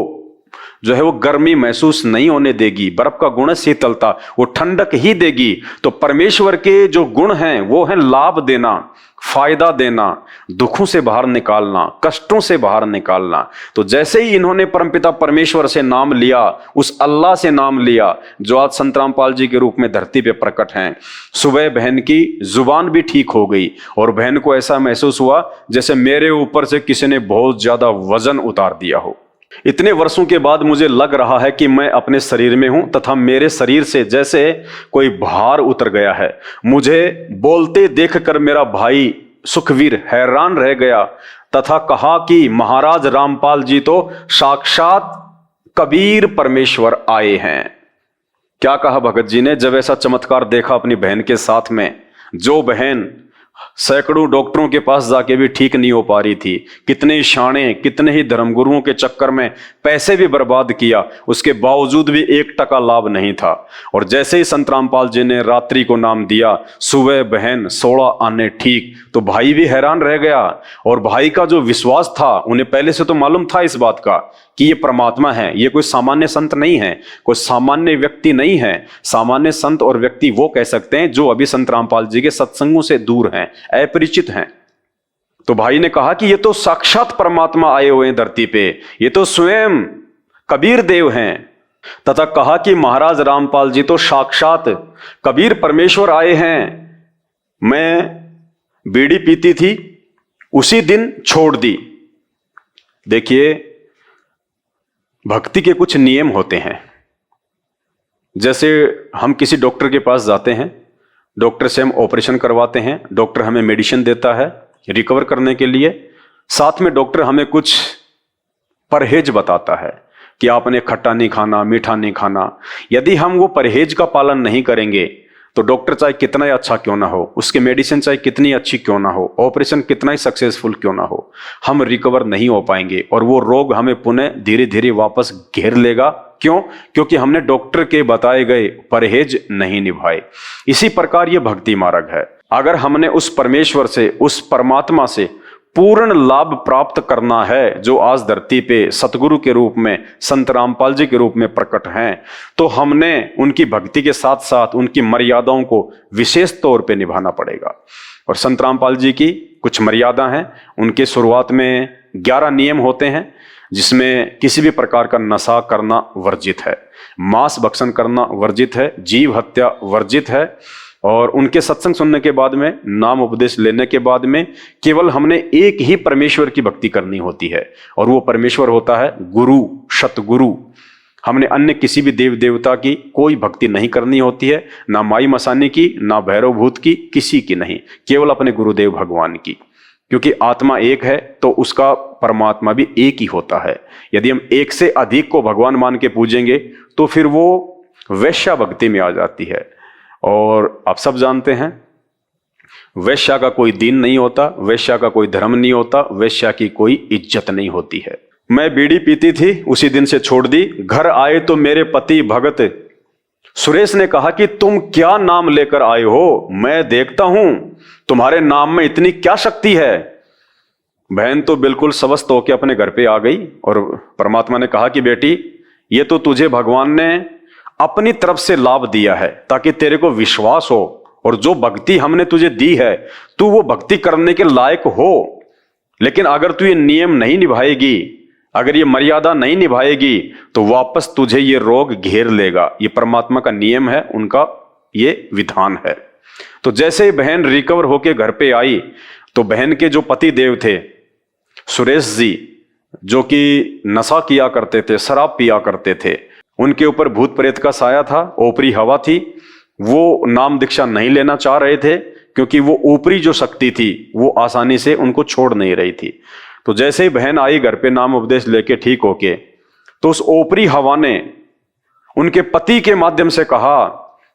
जो है वो गर्मी महसूस नहीं होने देगी। बर्फ का गुण है शीतलता, वो ठंडक ही देगी। तो परमेश्वर के जो गुण हैं वो है लाभ देना, फायदा देना, दुखों से बाहर निकालना, कष्टों से बाहर निकालना। तो जैसे ही इन्होंने परमपिता परमेश्वर से नाम लिया, उस अल्लाह से नाम लिया जो आज संत रामपाल जी के रूप में धरती पे प्रकट हैं, सुबह बहन की जुबान भी ठीक हो गई और बहन को ऐसा महसूस हुआ जैसे मेरे ऊपर से किसी ने बहुत ज्यादा वजन उतार दिया हो। इतने वर्षों के बाद मुझे लग रहा है कि मैं अपने शरीर में हूं तथा मेरे शरीर से जैसे कोई भार उतर गया है। मुझे बोलते देखकर मेरा भाई सुखवीर हैरान रह गया तथा कहा कि महाराज रामपाल जी तो साक्षात कबीर परमेश्वर आए हैं। क्या कहा भगत जी ने जब ऐसा चमत्कार देखा अपनी बहन के साथ में? जो बहन सैकड़ों डॉक्टरों के पास जाके भी ठीक नहीं हो पा रही थी, कितने ही शाणे, कितने ही धर्मगुरुओं के चक्कर में पैसे भी बर्बाद किया, उसके बावजूद भी 1% लाभ नहीं था। और जैसे ही संत रामपाल जी ने रात्रि को नाम दिया, सुबह बहन 16 आने ठीक, तो भाई भी हैरान रह गया। और भाई का जो विश्वास था, उन्हें पहले से तो मालूम था इस बात का कि ये परमात्मा है, ये कोई सामान्य संत नहीं है, कोई सामान्य व्यक्ति नहीं है। सामान्य संत और व्यक्ति वो कह सकते हैं जो अभी संत रामपाल जी के सत्संगों से दूर हैं, अपरिचित हैं। तो भाई ने कहा कि ये तो साक्षात परमात्मा आए हुए हैं धरती पे, ये तो स्वयं कबीर देव हैं। तथा कहा कि महाराज रामपाल जी तो साक्षात कबीर परमेश्वर आए हैं। मैं बीड़ी पीती थी, उसी दिन छोड़ दी। देखिए, भक्ति के कुछ नियम होते हैं। जैसे हम किसी डॉक्टर के पास जाते हैं, डॉक्टर से हम ऑपरेशन करवाते हैं, डॉक्टर हमें मेडिसिन देता है रिकवर करने के लिए, साथ में डॉक्टर हमें कुछ परहेज बताता है कि आपने खट्टा नहीं खाना, मीठा नहीं खाना। यदि हम वो परहेज का पालन नहीं करेंगे तो डॉक्टर चाहे कितना ही अच्छा क्यों ना हो, उसके मेडिसिन चाहे कितनी अच्छी क्यों ना हो, ऑपरेशन कितना ही सक्सेसफुल क्यों ना हो, हम रिकवर नहीं हो पाएंगे और वो रोग हमें पुनः धीरे धीरे वापस घेर लेगा। क्यों? क्योंकि हमने डॉक्टर के बताए गए परहेज नहीं निभाए। इसी प्रकार ये भक्ति मार्ग है। अगर हमने उस परमेश्वर से, उस परमात्मा से पूर्ण लाभ प्राप्त करना है जो आज धरती पे सतगुरु के रूप में, संत रामपाल जी के रूप में प्रकट हैं, तो हमने उनकी भक्ति के साथ साथ उनकी मर्यादाओं को विशेष तौर पे निभाना पड़ेगा। और संत रामपाल जी की कुछ मर्यादा हैं। उनके शुरुआत में 11 नियम होते हैं, जिसमें किसी भी प्रकार का नशा करना वर्जित है, मांस भक्षण करना वर्जित है, जीव हत्या वर्जित है। और उनके सत्संग सुनने के बाद में, नाम उपदेश लेने के बाद में, केवल हमने एक ही परमेश्वर की भक्ति करनी होती है और वो परमेश्वर होता है गुरु, सतगुरु। हमने अन्य किसी भी देव देवता की कोई भक्ति नहीं करनी होती है, ना माई मसानी की, ना भैरव भूत की, किसी की नहीं, केवल अपने गुरुदेव भगवान की। क्योंकि आत्मा एक है तो उसका परमात्मा भी एक ही होता है। यदि हम एक से अधिक को भगवान मान के पूजेंगे तो फिर वो वैश्या भक्ति में आ जाती है। और आप सब जानते हैं, वैश्या का कोई दीन नहीं होता, वैश्या का कोई धर्म नहीं होता, वैश्या की कोई इज्जत नहीं होती है। मैं बीड़ी पीती थी, उसी दिन से छोड़ दी। घर आए तो मेरे पति भगत सुरेश ने कहा कि तुम क्या नाम लेकर आए हो? मैं देखता हूं तुम्हारे नाम में इतनी क्या शक्ति है। बहन तो बिल्कुल स्वस्थ होकर अपने घर पे आ गई और परमात्मा ने कहा कि बेटी, ये तो तुझे भगवान ने अपनी तरफ से लाभ दिया है ताकि तेरे को विश्वास हो, और जो भक्ति हमने तुझे दी है तू वो भक्ति करने के लायक हो। लेकिन अगर तू ये नियम नहीं निभाएगी, अगर ये मर्यादा नहीं निभाएगी, तो वापस तुझे ये रोग घेर लेगा। ये परमात्मा का नियम है, उनका ये विधान है। तो जैसे ही बहन रिकवर होके घर पे आई तो बहन के जो पति देव थे सुरेश जी, जो कि नशा किया करते थे, शराब पिया करते थे, उनके ऊपर भूत प्रेत का साया था, ऊपरी हवा थी। वो नाम दीक्षा नहीं लेना चाह रहे थे क्योंकि वो ऊपरी जो शक्ति थी वो आसानी से उनको छोड़ नहीं रही थी। तो जैसे ही बहन आई घर पे नाम उपदेश लेके ठीक होके, तो उस ऊपरी हवा ने उनके पति के माध्यम से कहा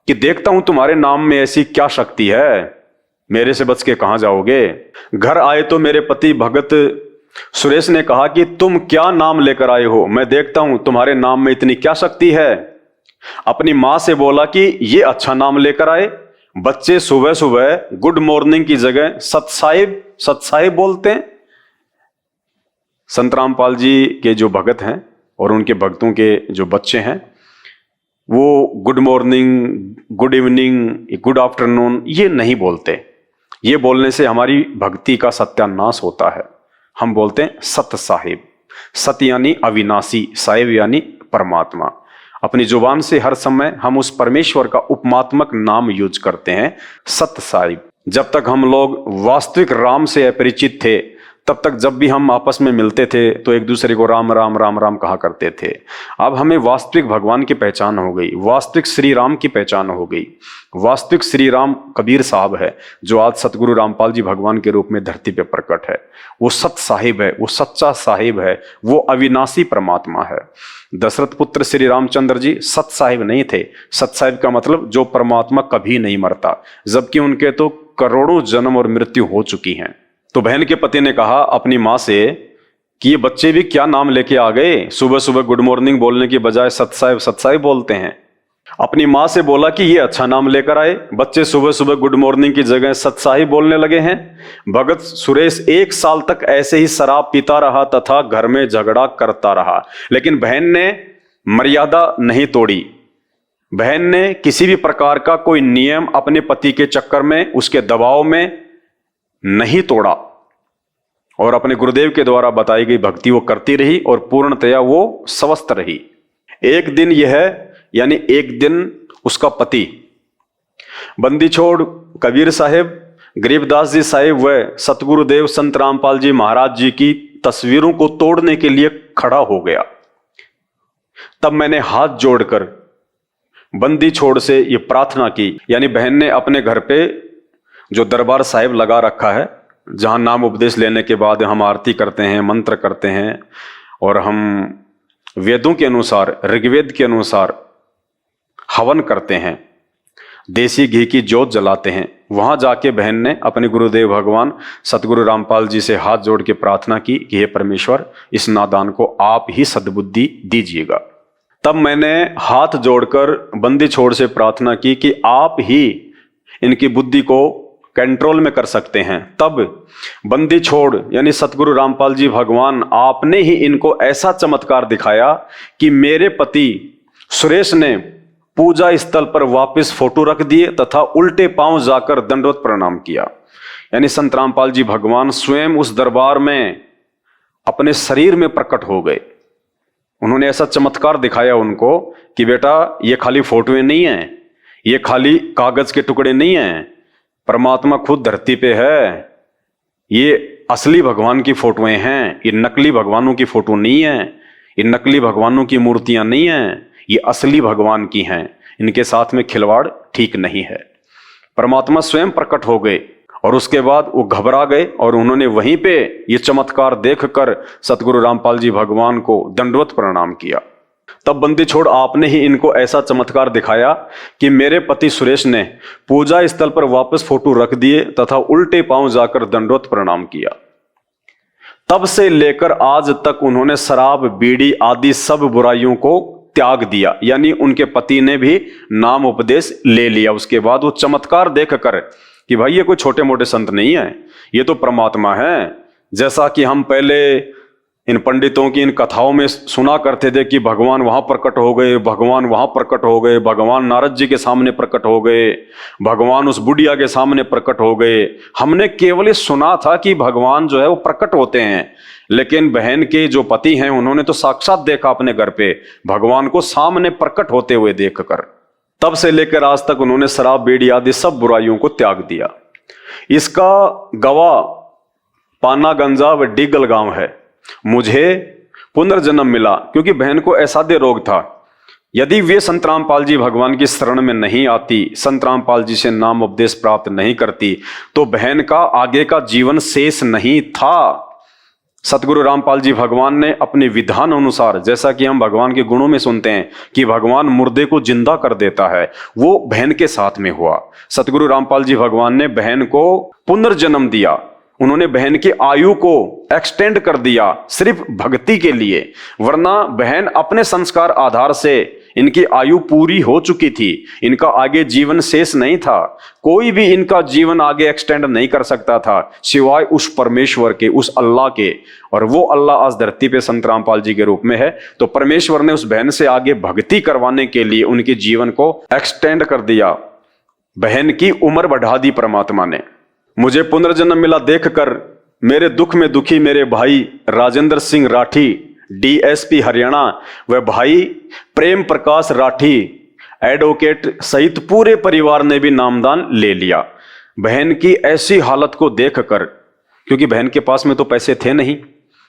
कि देखता हूं तुम्हारे नाम में ऐसी क्या शक्ति है, मेरे से बच के कहां जाओगे। घर आए तो मेरे पति भगत सुरेश ने कहा कि तुम क्या नाम लेकर आए हो? मैं देखता हूं तुम्हारे नाम में इतनी क्या शक्ति है। अपनी मां से बोला कि ये अच्छा नाम लेकर आए। बच्चे सुबह सुबह गुड मॉर्निंग की जगह सत साहिब बोलते हैं। संत रामपाल जी के जो भगत हैं और उनके भक्तों के जो बच्चे हैं वो good morning, good evening, good afternoon ये नहीं बोलते। ये बोलने से हमारी भक्ति का सत्यानाश होता है। हम बोलते हैं सत साहिब। सत यानी अविनाशी, साहिब यानी परमात्मा। अपनी जुबान से हर समय हम उस परमेश्वर का उपमात्मक नाम यूज करते हैं, सत साहिब। जब तक हम लोग वास्तविक राम से अपरिचित थे तब तक जब भी हम आपस में मिलते थे तो एक दूसरे को राम राम राम राम कहा करते थे। अब हमें वास्तविक भगवान की पहचान हो गई, वास्तविक श्री राम की पहचान हो गई। वास्तविक श्री राम कबीर साहब है जो आज सतगुरु रामपाल जी भगवान के रूप में धरती पे प्रकट है। वो सत साहिब है, वो सच्चा साहिब है, वो अविनाशी परमात्मा है। दशरथ पुत्र श्री रामचंद्र जी सत साहिब नहीं थे। सत साहिब का मतलब जो परमात्मा कभी नहीं मरता, जबकि उनके तो करोड़ों जन्म और मृत्यु हो चुकी हैं। तो बहन के पति ने कहा अपनी माँ से कि ये बच्चे भी क्या नाम लेके आ गए, सुबह सुबह गुड मॉर्निंग बोलने की बजाय सत साहिब बोलते हैं। अपनी माँ से बोला कि ये अच्छा नाम लेकर आए, बच्चे सुबह सुबह गुड मॉर्निंग की जगह सत साहिब बोलने लगे हैं। भगत सुरेश 1 साल तक ऐसे ही शराब पीता रहा तथा घर में झगड़ा करता रहा, लेकिन बहन ने मर्यादा नहीं तोड़ी। बहन ने किसी भी प्रकार का कोई नियम अपने पति के चक्कर में, उसके दबाव में नहीं तोड़ा और अपने गुरुदेव के द्वारा बताई गई भक्ति वो करती रही और पूर्णतया वो स्वस्थ रही। एक दिन यानी एक दिन उसका पति बंदी छोड़ कबीर साहिब, गरीबदास जी साहिब व सतगुरुदेव संत रामपाल जी महाराज जी की तस्वीरों को तोड़ने के लिए खड़ा हो गया। तब मैंने हाथ जोड़कर बंदी छोड़ से ये प्रार्थना की, यानी बहन ने अपने घर पे जो दरबार साहिब लगा रखा है, जहां नाम उपदेश लेने के बाद हम आरती करते हैं, मंत्र करते हैं और हम वेदों के अनुसार, ऋग्वेद के अनुसार हवन करते हैं, देसी घी की जोत जलाते हैं। वहां जाके बहन ने अपने गुरुदेव भगवान सतगुरु रामपाल जी से हाथ जोड़ के प्रार्थना की कि हे परमेश्वर, इस नादान को आप ही सद्बुद्धि दीजिएगा। तब मैंने हाथ जोड़कर बंदी छोड़ से प्रार्थना की कि आप ही इनकी बुद्धि को कंट्रोल में कर सकते हैं। तब बंदी छोड़ यानी सतगुरु रामपाल जी भगवान आपने ही इनको ऐसा चमत्कार दिखाया कि मेरे पति सुरेश ने पूजा स्थल पर वापस फोटो रख दिए तथा उल्टे पांव जाकर दंडवत प्रणाम किया। यानी संत रामपाल जी भगवान स्वयं उस दरबार में अपने शरीर में प्रकट हो गए। उन्होंने ऐसा चमत्कार दिखाया उनको कि बेटा ये खाली फोटोएं नहीं है, ये खाली कागज के टुकड़े नहीं हैं, परमात्मा खुद धरती पे है। ये असली भगवान की फोटोएं हैं, ये नकली भगवानों की फोटो नहीं है, ये नकली भगवानों की मूर्तियां नहीं हैं, ये असली भगवान की हैं। इनके साथ में खिलवाड़ ठीक नहीं है। परमात्मा स्वयं प्रकट हो गए और उसके बाद वो घबरा गए और उन्होंने वहीं पे ये चमत्कार देखकर सतगुरु रामपाल जी भगवान को दंडवत प्रणाम किया। तब बंदी छोड़ आपने ही इनको ऐसा चमत्कार दिखाया कि मेरे पति सुरेश ने पूजा स्थल पर वापस फोटो रख दिए तथा उल्टे पांव जाकर दंडवत प्रणाम किया। तब से लेकर आज तक उन्होंने शराब, बीड़ी आदि सब बुराइयों को त्याग दिया, यानी उनके पति ने भी नाम उपदेश ले लिया। उसके बाद वो चमत्कार देखकर कि भाई ये कोई छोटे मोटे संत नहीं है, ये तो परमात्मा है। जैसा कि हम पहले इन पंडितों की इन कथाओं में सुना करते थे कि भगवान वहां प्रकट हो गए, भगवान वहां प्रकट हो गए, भगवान नारद जी के सामने प्रकट हो गए, भगवान उस बुढ़िया के सामने प्रकट हो गए। हमने केवल ये सुना था कि भगवान जो है वो प्रकट होते हैं, लेकिन बहन के जो पति हैं उन्होंने तो साक्षात देखा अपने घर पे भगवान को सामने प्रकट होते हुए देखकर। तब से लेकर आज तक उन्होंने शराब, बीड़ी आदि सब बुराइयों को त्याग दिया। इसका गवाह पाना गंजा व डिगल गांव है। मुझे पुनर्जन्म मिला क्योंकि बहन को असाध्य रोग था। यदि वे संत रामपाल जी भगवान की शरण में नहीं आती, संत रामपाल जी से नाम उपदेश प्राप्त नहीं करती, तो बहन का आगे का जीवन शेष नहीं था। सतगुरु रामपाल जी भगवान ने अपने विधान अनुसार, जैसा कि हम भगवान के गुणों में सुनते हैं कि भगवान मुर्दे को जिंदा कर देता है, वो बहन के साथ में हुआ। सतगुरु रामपाल जी भगवान ने बहन को पुनर्जन्म दिया। उन्होंने बहन की आयु को एक्सटेंड कर दिया सिर्फ भक्ति के लिए, वरना बहन अपने संस्कार आधार से इनकी आयु पूरी हो चुकी थी, इनका आगे जीवन शेष नहीं था, कोई भी इनका जीवन आगे एक्सटेंड नहीं कर सकता था सिवाय उस परमेश्वर के, उस अल्लाह के। और वो अल्लाह आज धरती पे संत रामपाल जी के रूप में है। तो परमेश्वर ने उस बहन से आगे भक्ति करवाने के लिए उनके जीवन को एक्सटेंड कर दिया, बहन की उम्र बढ़ा दी परमात्मा ने। मुझे पुनर्जन्म मिला देखकर मेरे दुख में दुखी मेरे भाई राजेंद्र सिंह राठी डीएसपी हरियाणा व भाई प्रेम प्रकाश राठी एडवोकेट सहित पूरे परिवार ने भी नामदान ले लिया। बहन की ऐसी हालत को देखकर, क्योंकि बहन के पास में तो पैसे थे नहीं,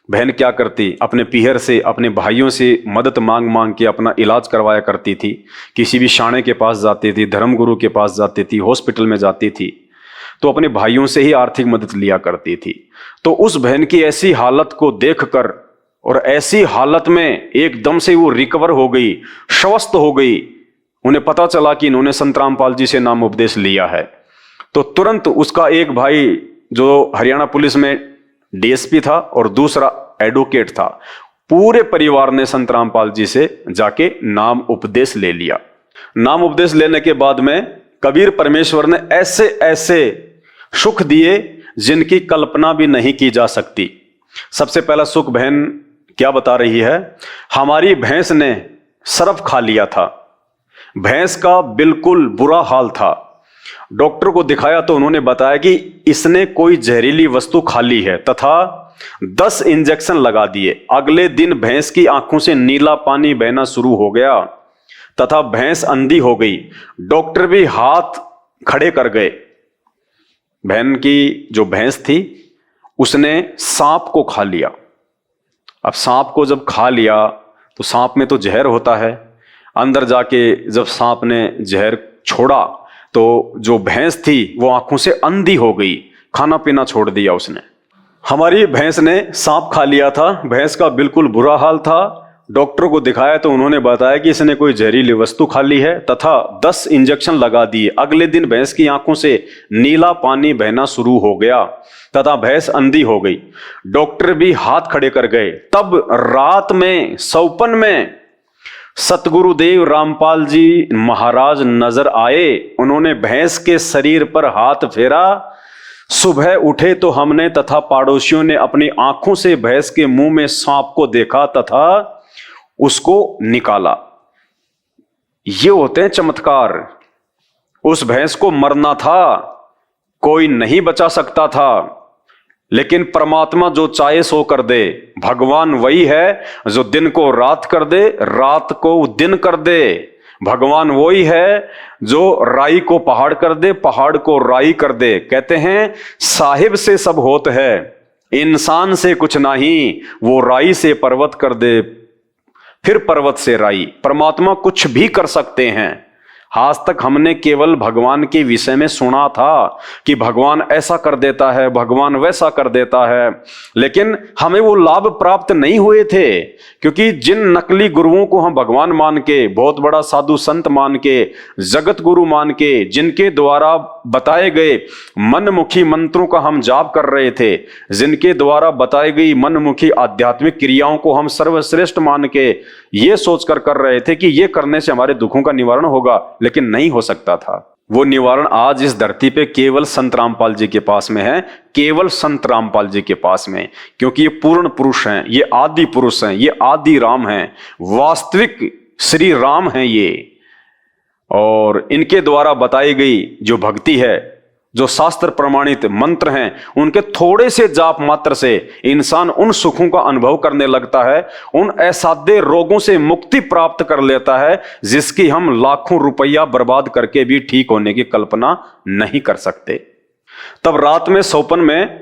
बहन क्या करती, अपने पीहर से, अपने भाइयों से मदद मांग मांग के अपना इलाज करवाया करती थी। किसी भी शाणे के पास जाती थी, धर्मगुरु के पास जाती थी, हॉस्पिटल में जाती थी, तो अपने भाइयों से ही आर्थिक मदद लिया करती थी। तो उस बहन की ऐसी हालत को देखकर और ऐसी हालत में एकदम से वो रिकवर हो गई, स्वस्थ हो गई। उन्हें पता चला कि इन्होंने संत रामपाल जी से नाम उपदेश लिया है। तो तुरंत उसका एक भाई जो हरियाणा पुलिस में डीएसपी था और दूसरा एडवोकेट था, पूरे परिवार ने संत रामपाल जी से जाके नाम उपदेश ले लिया। नाम उपदेश लेने के बाद में कबीर परमेश्वर ने ऐसे ऐसे सुख दिए जिनकी कल्पना भी नहीं की जा सकती। सबसे पहला सुख बहन क्या बता रही है, हमारी भैंस ने सरफ खा लिया था, भैंस का बिल्कुल बुरा हाल था। डॉक्टर को दिखाया तो उन्होंने बताया कि इसने कोई जहरीली वस्तु खा ली है तथा 10 इंजेक्शन लगा दिए। अगले दिन भैंस की आंखों से नीला पानी बहना शुरू हो गया तथा भैंस अंधी हो गई। डॉक्टर भी हाथ खड़े कर गए। बहन की जो भैंस थी उसने सांप को खा लिया। अब सांप को जब खा लिया तो सांप में तो जहर होता है। अंदर जाके जब सांप ने जहर छोड़ा तो जो भैंस थी वो आंखों से अंधी हो गई, खाना पीना छोड़ दिया उसने। हमारी भैंस ने सांप खा लिया था, भैंस का बिल्कुल बुरा हाल था। डॉक्टर को दिखाया तो उन्होंने बताया कि इसने कोई जहरीली वस्तु खा ली है तथा 10 इंजेक्शन लगा दिए। अगले दिन भैंस की आंखों से नीला पानी बहना शुरू हो गया तथा भैंस अंधी हो गई। डॉक्टर भी हाथ खड़े कर गए। तब रात में सौपन में सतगुरुदेव रामपाल जी महाराज नजर आए। उन्होंने भैंस के शरीर पर हाथ फेरा। सुबह उठे तो हमने तथा पड़ोसियों ने अपनी आंखों से भैंस के मुंह में सांप को देखा तथा उसको निकाला। ये होते हैं चमत्कार। उस भैंस को मरना था, कोई नहीं बचा सकता था, लेकिन परमात्मा जो चाहे सो कर दे। भगवान वही है जो दिन को रात कर दे, रात को दिन कर दे। भगवान वही है जो राई को पहाड़ कर दे, पहाड़ को राई कर दे। कहते हैं साहिब से सब होत है, इंसान से कुछ नहीं, वो राई से पर्वत कर दे, फिर पर्वत से राई। परमात्मा कुछ भी कर सकते हैं। आज तक हमने केवल भगवान के विषय में सुना था कि भगवान ऐसा कर देता है, भगवान वैसा कर देता है, लेकिन हमें वो लाभ प्राप्त नहीं हुए थे। क्योंकि जिन नकली गुरुओं को हम भगवान मान के, बहुत बड़ा साधु संत मान के, जगत गुरु मान के, जिनके द्वारा बताए गए मनमुखी मंत्रों का हम जाप कर रहे थे, जिनके द्वारा बताई गई मनमुखी आध्यात्मिक क्रियाओं को हम सर्वश्रेष्ठ मान के ये सोचकर कर रहे थे कि ये करने से हमारे दुखों का निवारण होगा, लेकिन नहीं हो सकता था। वो निवारण आज इस धरती पे केवल संत रामपाल जी के पास में है, केवल संत रामपाल जी के पास में। क्योंकि ये पूर्ण पुरुष हैं, ये आदि पुरुष हैं, ये आदि राम हैं, वास्तविक श्री राम हैं ये। और इनके द्वारा बताई गई जो भक्ति है, जो शास्त्र प्रमाणित मंत्र हैं, उनके थोड़े से जाप मात्र से इंसान उन सुखों का अनुभव करने लगता है, उन असाध्य रोगों से मुक्ति प्राप्त कर लेता है जिसकी हम लाखों रुपया बर्बाद करके भी ठीक होने की कल्पना नहीं कर सकते। तब रात में सौपन में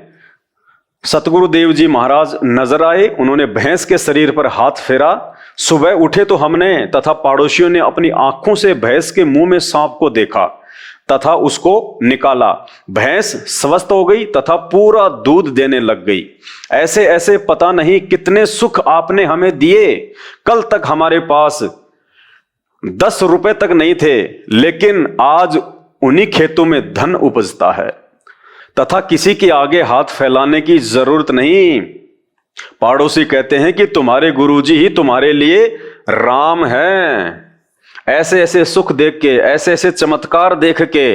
सतगुरुदेव जी महाराज नजर आए। उन्होंने भैंस के शरीर पर हाथ फेरा। सुबह उठे तो हमने तथा पड़ोसियों ने अपनी आंखों से भैंस के मुंह में सांप को देखा तथा उसको निकाला। भैंस स्वस्थ हो गई तथा पूरा दूध देने लग गई। ऐसे ऐसे पता नहीं कितने सुख आपने हमें दिए। कल तक हमारे पास 10 रुपए तक नहीं थे, लेकिन आज उन्हीं खेतों में धन उपजता है तथा किसी के आगे हाथ फैलाने की जरूरत नहीं। पड़ोसी कहते हैं कि तुम्हारे गुरुजी ही तुम्हारे लिए राम हैं। ऐसे ऐसे सुख देख के, ऐसे ऐसे चमत्कार देख के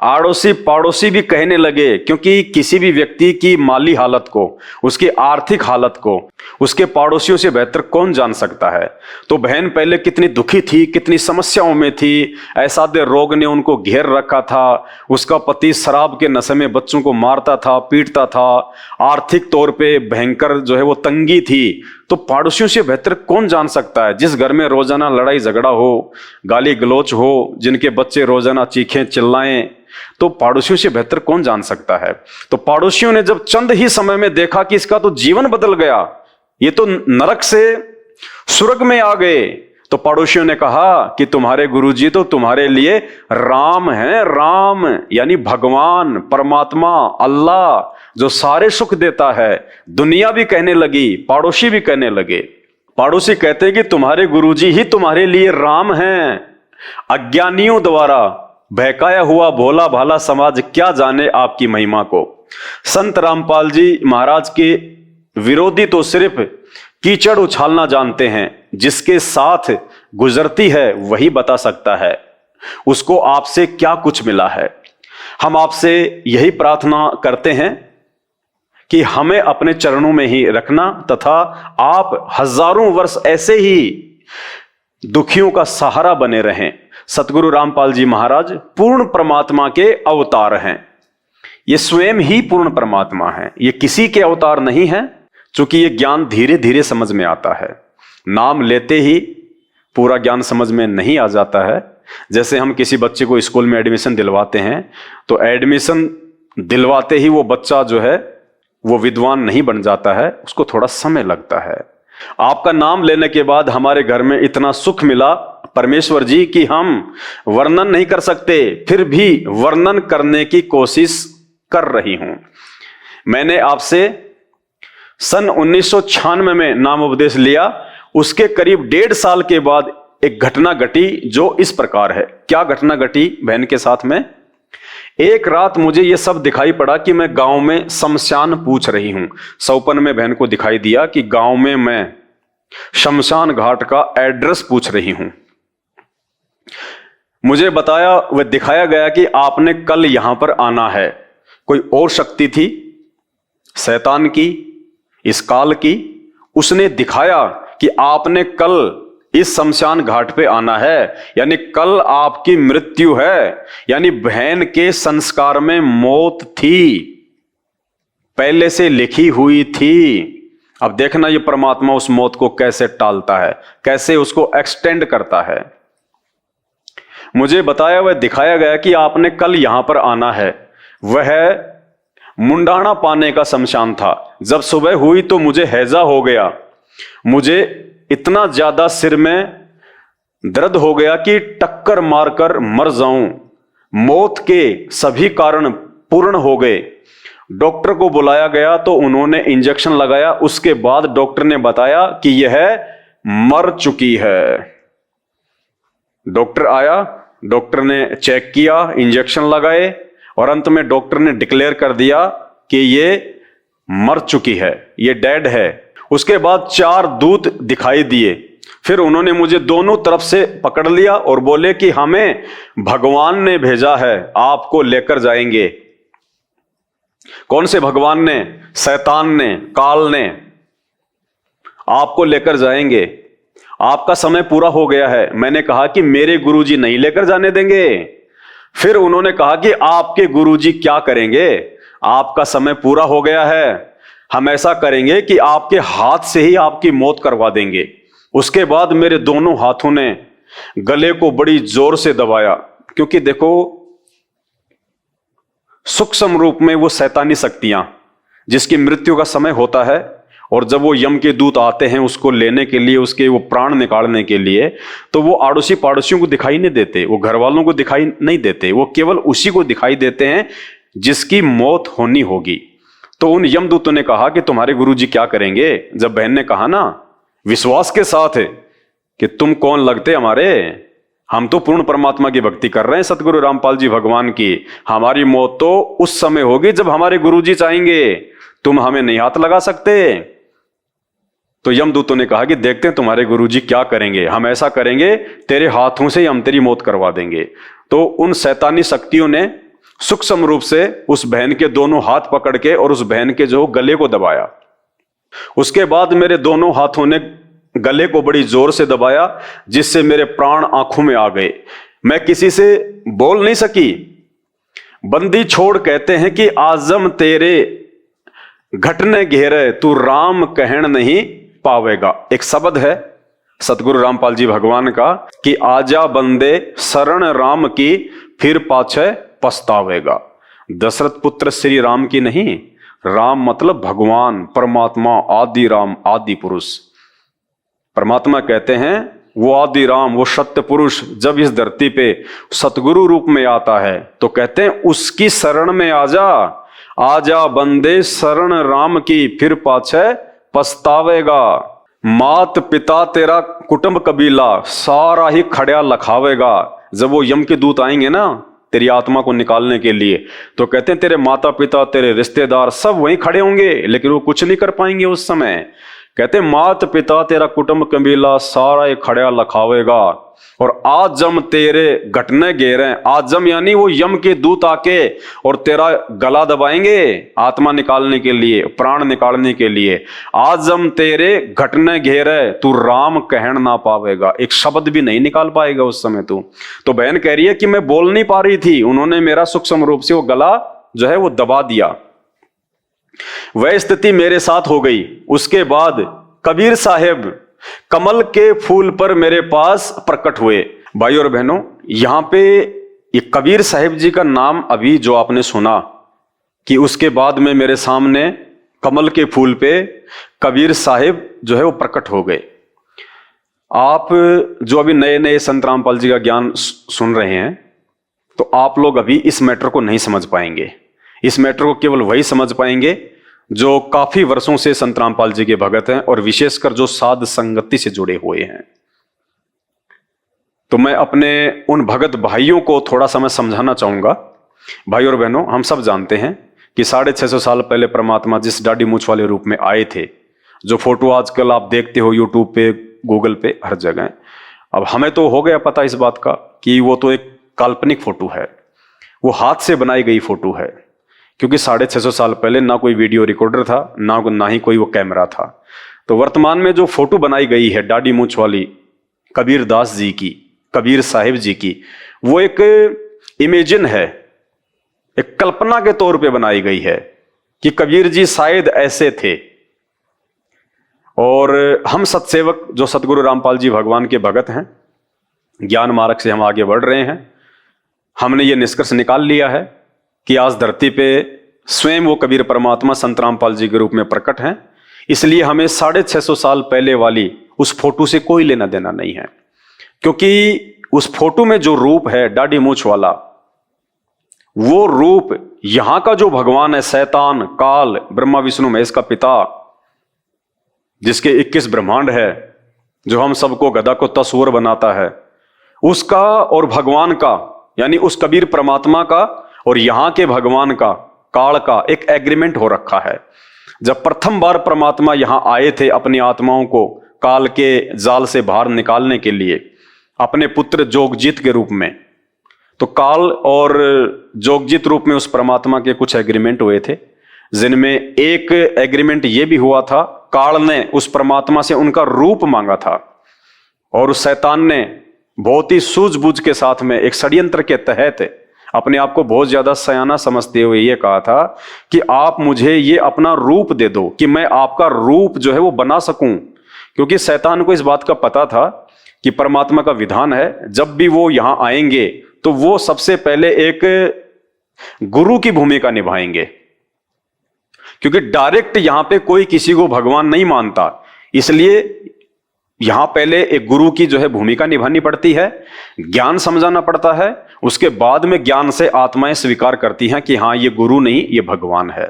आड़ोसी पड़ोसी भी कहने लगे, क्योंकि किसी भी व्यक्ति की माली हालत को, उसकी आर्थिक हालत को उसके पड़ोसियों से बेहतर कौन जान सकता है। तो बहन पहले कितनी दुखी थी, कितनी समस्याओं में थी, ऐसा दे रोग ने उनको घेर रखा था, उसका पति शराब के नशे में बच्चों को मारता था, पीटता था, आर्थिक तौर पे भयंकर जो है वो तंगी थी। तो पड़ोसियों से बेहतर कौन जान सकता है। जिस घर में रोजाना लड़ाई झगड़ा हो, गाली गलौच हो, जिनके बच्चे रोजाना चीखें चिल्लाएं, तो पड़ोसियों से बेहतर कौन जान सकता है। तो पड़ोसियों ने जब चंद ही समय में देखा कि इसका तो जीवन बदल गया, ये तो नरक से स्वर्ग में आ गए, तो पड़ोसियों ने कहा कि तुम्हारे गुरुजी तो तुम्हारे लिए राम हैं, राम यानी भगवान, परमात्मा, अल्लाह, जो सारे सुख देता है। दुनिया भी कहने लगी, पड़ोसी भी कहने लगे। पड़ोसी कहते कि तुम्हारे गुरुजी ही तुम्हारे लिए राम हैं। अज्ञानियों द्वारा बहकाया हुआ भोला भाला समाज क्या जाने आपकी महिमा को। संत रामपाल जी महाराज के विरोधी तो सिर्फ कीचड़ उछालना जानते हैं, जिसके साथ गुजरती है वही बता सकता है उसको आपसे क्या कुछ मिला है। हम आपसे यही प्रार्थना करते हैं कि हमें अपने चरणों में ही रखना, तथा आप हजारों वर्ष ऐसे ही दुखियों का सहारा बने रहें। सतगुरु रामपाल जी महाराज पूर्ण परमात्मा के अवतार हैं। ये स्वयं ही पूर्ण परमात्मा हैं, ये किसी के अवतार नहीं हैं। चूंकि ये ज्ञान धीरे धीरे समझ में आता है, नाम लेते ही पूरा ज्ञान समझ में नहीं आ जाता है। जैसे हम किसी बच्चे को स्कूल में एडमिशन दिलवाते हैं, तो एडमिशन दिलवाते ही वो बच्चा जो है वो विद्वान नहीं बन जाता है, उसको थोड़ा समय लगता है। आपका नाम लेने के बाद हमारे घर में इतना सुख मिला परमेश्वर जी कि हम वर्णन नहीं कर सकते, फिर भी वर्णन करने की कोशिश कर रही हूं। मैंने आपसे सन 1996 में नाम उपदेश लिया। उसके करीब 1.5 साल के बाद एक घटना घटी जो इस प्रकार है। क्या घटना घटी बहन के साथ में? एक रात मुझे यह सब दिखाई पड़ा कि मैं गांव में शमशान पूछ रही हूं। सौपन में बहन को दिखाई दिया कि गांव में मैं शमशान घाट का एड्रेस पूछ रही हूं। मुझे बताया, वह दिखाया गया कि आपने कल यहां पर आना है। कोई और शक्ति थी, शैतान की, इस काल की, उसने दिखाया कि आपने कल इस शमशान घाट पे आना है, यानी कल आपकी मृत्यु है, यानी बहन के संस्कार में मौत थी, पहले से लिखी हुई थी। अब देखना ये परमात्मा उस मौत को कैसे टालता है, कैसे उसको एक्सटेंड करता है। मुझे बताया, वह दिखाया गया कि आपने कल यहां पर आना है। वह मुंडाना पाने का शमशान था। जब सुबह हुई तो मुझे हैजा हो गया, मुझे इतना ज्यादा सिर में दर्द हो गया कि टक्कर मारकर मर जाऊं। मौत के सभी कारण पूर्ण हो गए। डॉक्टर को बुलाया गया तो उन्होंने इंजेक्शन लगाया। उसके बाद डॉक्टर ने बताया कि यह मर चुकी है। डॉक्टर आया, डॉक्टर ने चेक किया, इंजेक्शन लगाए और अंत में डॉक्टर ने डिक्लेयर कर दिया कि ये मर चुकी है, ये डेड है। उसके बाद 4 दूत दिखाई दिए। फिर उन्होंने मुझे दोनों तरफ से पकड़ लिया और बोले कि हमें भगवान ने भेजा है, आपको लेकर जाएंगे। कौन से भगवान ने? शैतान ने, काल ने। आपको लेकर जाएंगे, आपका समय पूरा हो गया है। मैंने कहा कि मेरे गुरुजी नहीं लेकर जाने देंगे। फिर उन्होंने कहा कि आपके गुरुजी क्या करेंगे, आपका समय पूरा हो गया है, हम ऐसा करेंगे कि आपके हाथ से ही आपकी मौत करवा देंगे। उसके बाद मेरे दोनों हाथों ने गले को बड़ी जोर से दबाया, क्योंकि देखो सूक्ष्म रूप में वो शैतानी शक्तियां जिसकी मृत्यु का समय होता है, और जब वो यम के दूत आते हैं उसको लेने के लिए, उसके वो प्राण निकालने के लिए, तो वो आड़ोसी पड़ोसियों को दिखाई नहीं देते, वो घर वालों को दिखाई नहीं देते, वो केवल उसी को दिखाई देते हैं जिसकी मौत होनी होगी। तो उन यमदूतों ने कहा कि तुम्हारे गुरुजी क्या करेंगे। जब बहन ने कहा ना विश्वास के साथ कि तुम कौन लगते हमारे, हम तो पूर्ण परमात्मा की भक्ति कर रहे हैं, सतगुरु रामपाल जी भगवान की, हमारी मौत तो उस समय होगी जब हमारे गुरुजी चाहेंगे, तुम हमें नहीं हाथ लगा सकते। तो यमदूतों ने कहा कि देखते हैं तुम्हारे गुरुजी क्या करेंगे, हम ऐसा करेंगे तेरे हाथों से हम तेरी मौत करवा देंगे। तो उन शैतानी शक्तियों ने सूक्ष्म रूप से उस बहन के दोनों हाथ पकड़ के और उस बहन के जो गले को दबाया। उसके बाद मेरे दोनों हाथों ने गले को बड़ी जोर से दबाया, जिससे मेरे प्राण आंखों में आ गए। मैं किसी से बोल नहीं सकी। बंदी छोड़ कहते हैं कि आजम तेरे घटने घेरे तू राम कहन नहीं पावेगा। एक शब्द है सतगुरु रामपाल जी भगवान का कि आजा बंदे शरण राम की फिर पाछे पछतावेगा। दशरथ पुत्र श्री राम की नहीं, राम मतलब भगवान परमात्मा, आदि राम, आदि पुरुष। परमात्मा कहते हैं वो आदि राम, वो सत्य पुरुष जब इस धरती पे सतगुरु रूप में आता है तो कहते हैं उसकी शरण में आजा, आजा बंदे शरण राम की फिर पाछे पछतावेगा। मात पिता तेरा कुटुंब कबीला सारा ही खड़ा लखावेगा। जब वो यम के दूत आएंगे ना तेरी आत्मा को निकालने के लिए, तो कहते हैं तेरे माता पिता तेरे रिश्तेदार सब वहीं खड़े होंगे, लेकिन वो कुछ नहीं कर पाएंगे उस समय। कहते मात पिता तेरा कुटुंब कबीला सारा ये खड़ा लखावेगा। और आजम तेरे घटने घेरे, आजम यानी वो यम के दूत आके और तेरा गला दबाएंगे आत्मा निकालने के लिए, प्राण निकालने के लिए। आजम तेरे घटने घेरे तू राम कहन ना पावेगा। एक शब्द भी नहीं निकाल पाएगा उस समय तू। तो बहन कह रही है कि मैं बोल नहीं पा रही थी, उन्होंने मेरा सूक्ष्म रूप से वो गला जो है वो दबा दिया। वह स्थिति मेरे साथ हो गई। उसके बाद कबीर साहेब कमल के फूल पर मेरे पास प्रकट हुए। भाई और बहनों, यहां पे ये कबीर साहेब जी का नाम अभी जो आपने सुना कि उसके बाद में मेरे सामने कमल के फूल पे कबीर साहेब जो है वो प्रकट हो गए। आप जो अभी नए नए संत रामपाल जी का ज्ञान सुन रहे हैं, तो आप लोग अभी इस मैटर को नहीं समझ पाएंगे। इस मैटर को केवल वही समझ पाएंगे जो काफी वर्षों से संत रामपाल जी के भगत हैं और विशेषकर जो साध संगति से जुड़े हुए हैं। तो मैं अपने उन भगत भाइयों को थोड़ा सा मैं समझाना चाहूंगा। भाई और बहनों, हम सब जानते हैं कि 650 साल पहले परमात्मा जिस दाढ़ी मूंछ वाले रूप में आए थे, जो फोटो आजकल आप देखते हो यूट्यूब पे, गूगल पे, हर जगह, अब हमें तो हो गया पता इस बात का कि वो तो एक काल्पनिक फोटो है, वो हाथ से बनाई गई फोटो है। क्योंकि 650 साल पहले ना कोई वीडियो रिकॉर्डर था, ना ही कोई वो कैमरा था। तो वर्तमान में जो फोटो बनाई गई है दाढ़ी मूंछ वाली कबीर दास जी की, कबीर साहिब जी की, वो एक इमेजिन है, एक कल्पना के तौर पे बनाई गई है कि कबीर जी शायद ऐसे थे। और हम सत्सेवक जो सतगुरु रामपाल जी भगवान के भगत हैं, ज्ञान मार्ग से हम आगे बढ़ रहे हैं, हमने ये निष्कर्ष निकाल लिया है कि आज धरती पे स्वयं वो कबीर परमात्मा संत रामपाल जी के रूप में प्रकट हैं। इसलिए हमें 650 साल पहले वाली उस फोटो से कोई लेना देना नहीं है, क्योंकि उस फोटो में जो रूप है दाढ़ी मूंछ वाला, वो रूप यहां का जो भगवान है, शैतान, काल, ब्रह्मा विष्णु महेश का पिता, जिसके 21 ब्रह्मांड है, जो हम सबको गधा को तस्वर बनाता है, उसका और भगवान का यानी उस कबीर परमात्मा का और यहां के भगवान का, काल का एक एग्रीमेंट हो रखा है। जब प्रथम बार परमात्मा यहां आए थे अपनी आत्माओं को काल के जाल से बाहर निकालने के लिए अपने पुत्र जोगजीत के रूप में, तो काल और जोगजीत रूप में उस परमात्मा के कुछ एग्रीमेंट हुए थे, जिनमें एक एग्रीमेंट यह भी हुआ था, काल ने उस परमात्मा से उनका रूप मांगा था और उस शैतान ने बहुत ही सूझबूझ के साथ में एक षड्यंत्र के तहत अपने आप को बहुत ज्यादा सयाना समझते हुए ये कहा था कि आप मुझे ये अपना रूप दे दो कि मैं आपका रूप जो है वो बना सकूं। क्योंकि शैतान को इस बात का पता था कि परमात्मा का विधान है जब भी वो यहां आएंगे तो वो सबसे पहले एक गुरु की भूमिका निभाएंगे, क्योंकि डायरेक्ट यहां पे कोई किसी को भगवान नहीं मानता। इसलिए यहां पहले एक गुरु की जो है भूमिका निभानी पड़ती है, ज्ञान समझाना पड़ता है, उसके बाद में ज्ञान से आत्माएं स्वीकार करती हैं कि हाँ ये गुरु नहीं ये भगवान है।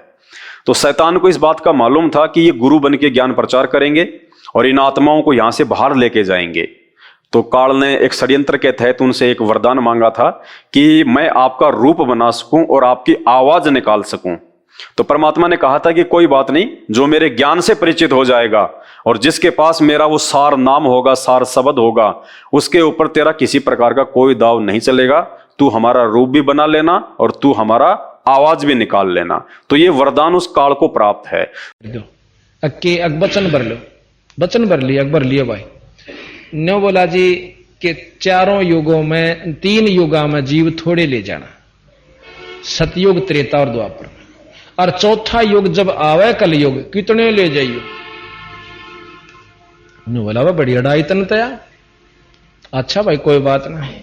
तो शैतान को इस बात का मालूम था कि ये गुरु बन के ज्ञान प्रचार करेंगे और इन आत्माओं को यहां से बाहर लेके जाएंगे। तो काल ने एक षड्यंत्र के तहत उनसे एक वरदान मांगा था कि मैं आपका रूप बना सकूं और आपकी आवाज निकाल सकूं। तो परमात्मा ने कहा था कि कोई बात नहीं, जो मेरे ज्ञान से परिचित हो जाएगा और जिसके पास मेरा वो सार नाम होगा, सार शब्द होगा, उसके ऊपर तेरा किसी प्रकार का कोई दाव नहीं चलेगा। तू हमारा रूप भी बना लेना और तू हमारा आवाज भी निकाल लेना। तो ये वरदान उस काल को प्राप्त है। वचन भर लो, वचन भर लिया, अकबर लिए भाई न्यो बोला जी कि चारों युगों में, 3 युगा में जीव थोड़े ले जाना, सतयुग, त्रेता और द्वापर, और चौथा युग जब आवे कलयुग कितने ले जाइयो। बोला वह बड़ी अड़ाई तन तया। अच्छा भाई कोई बात नहीं।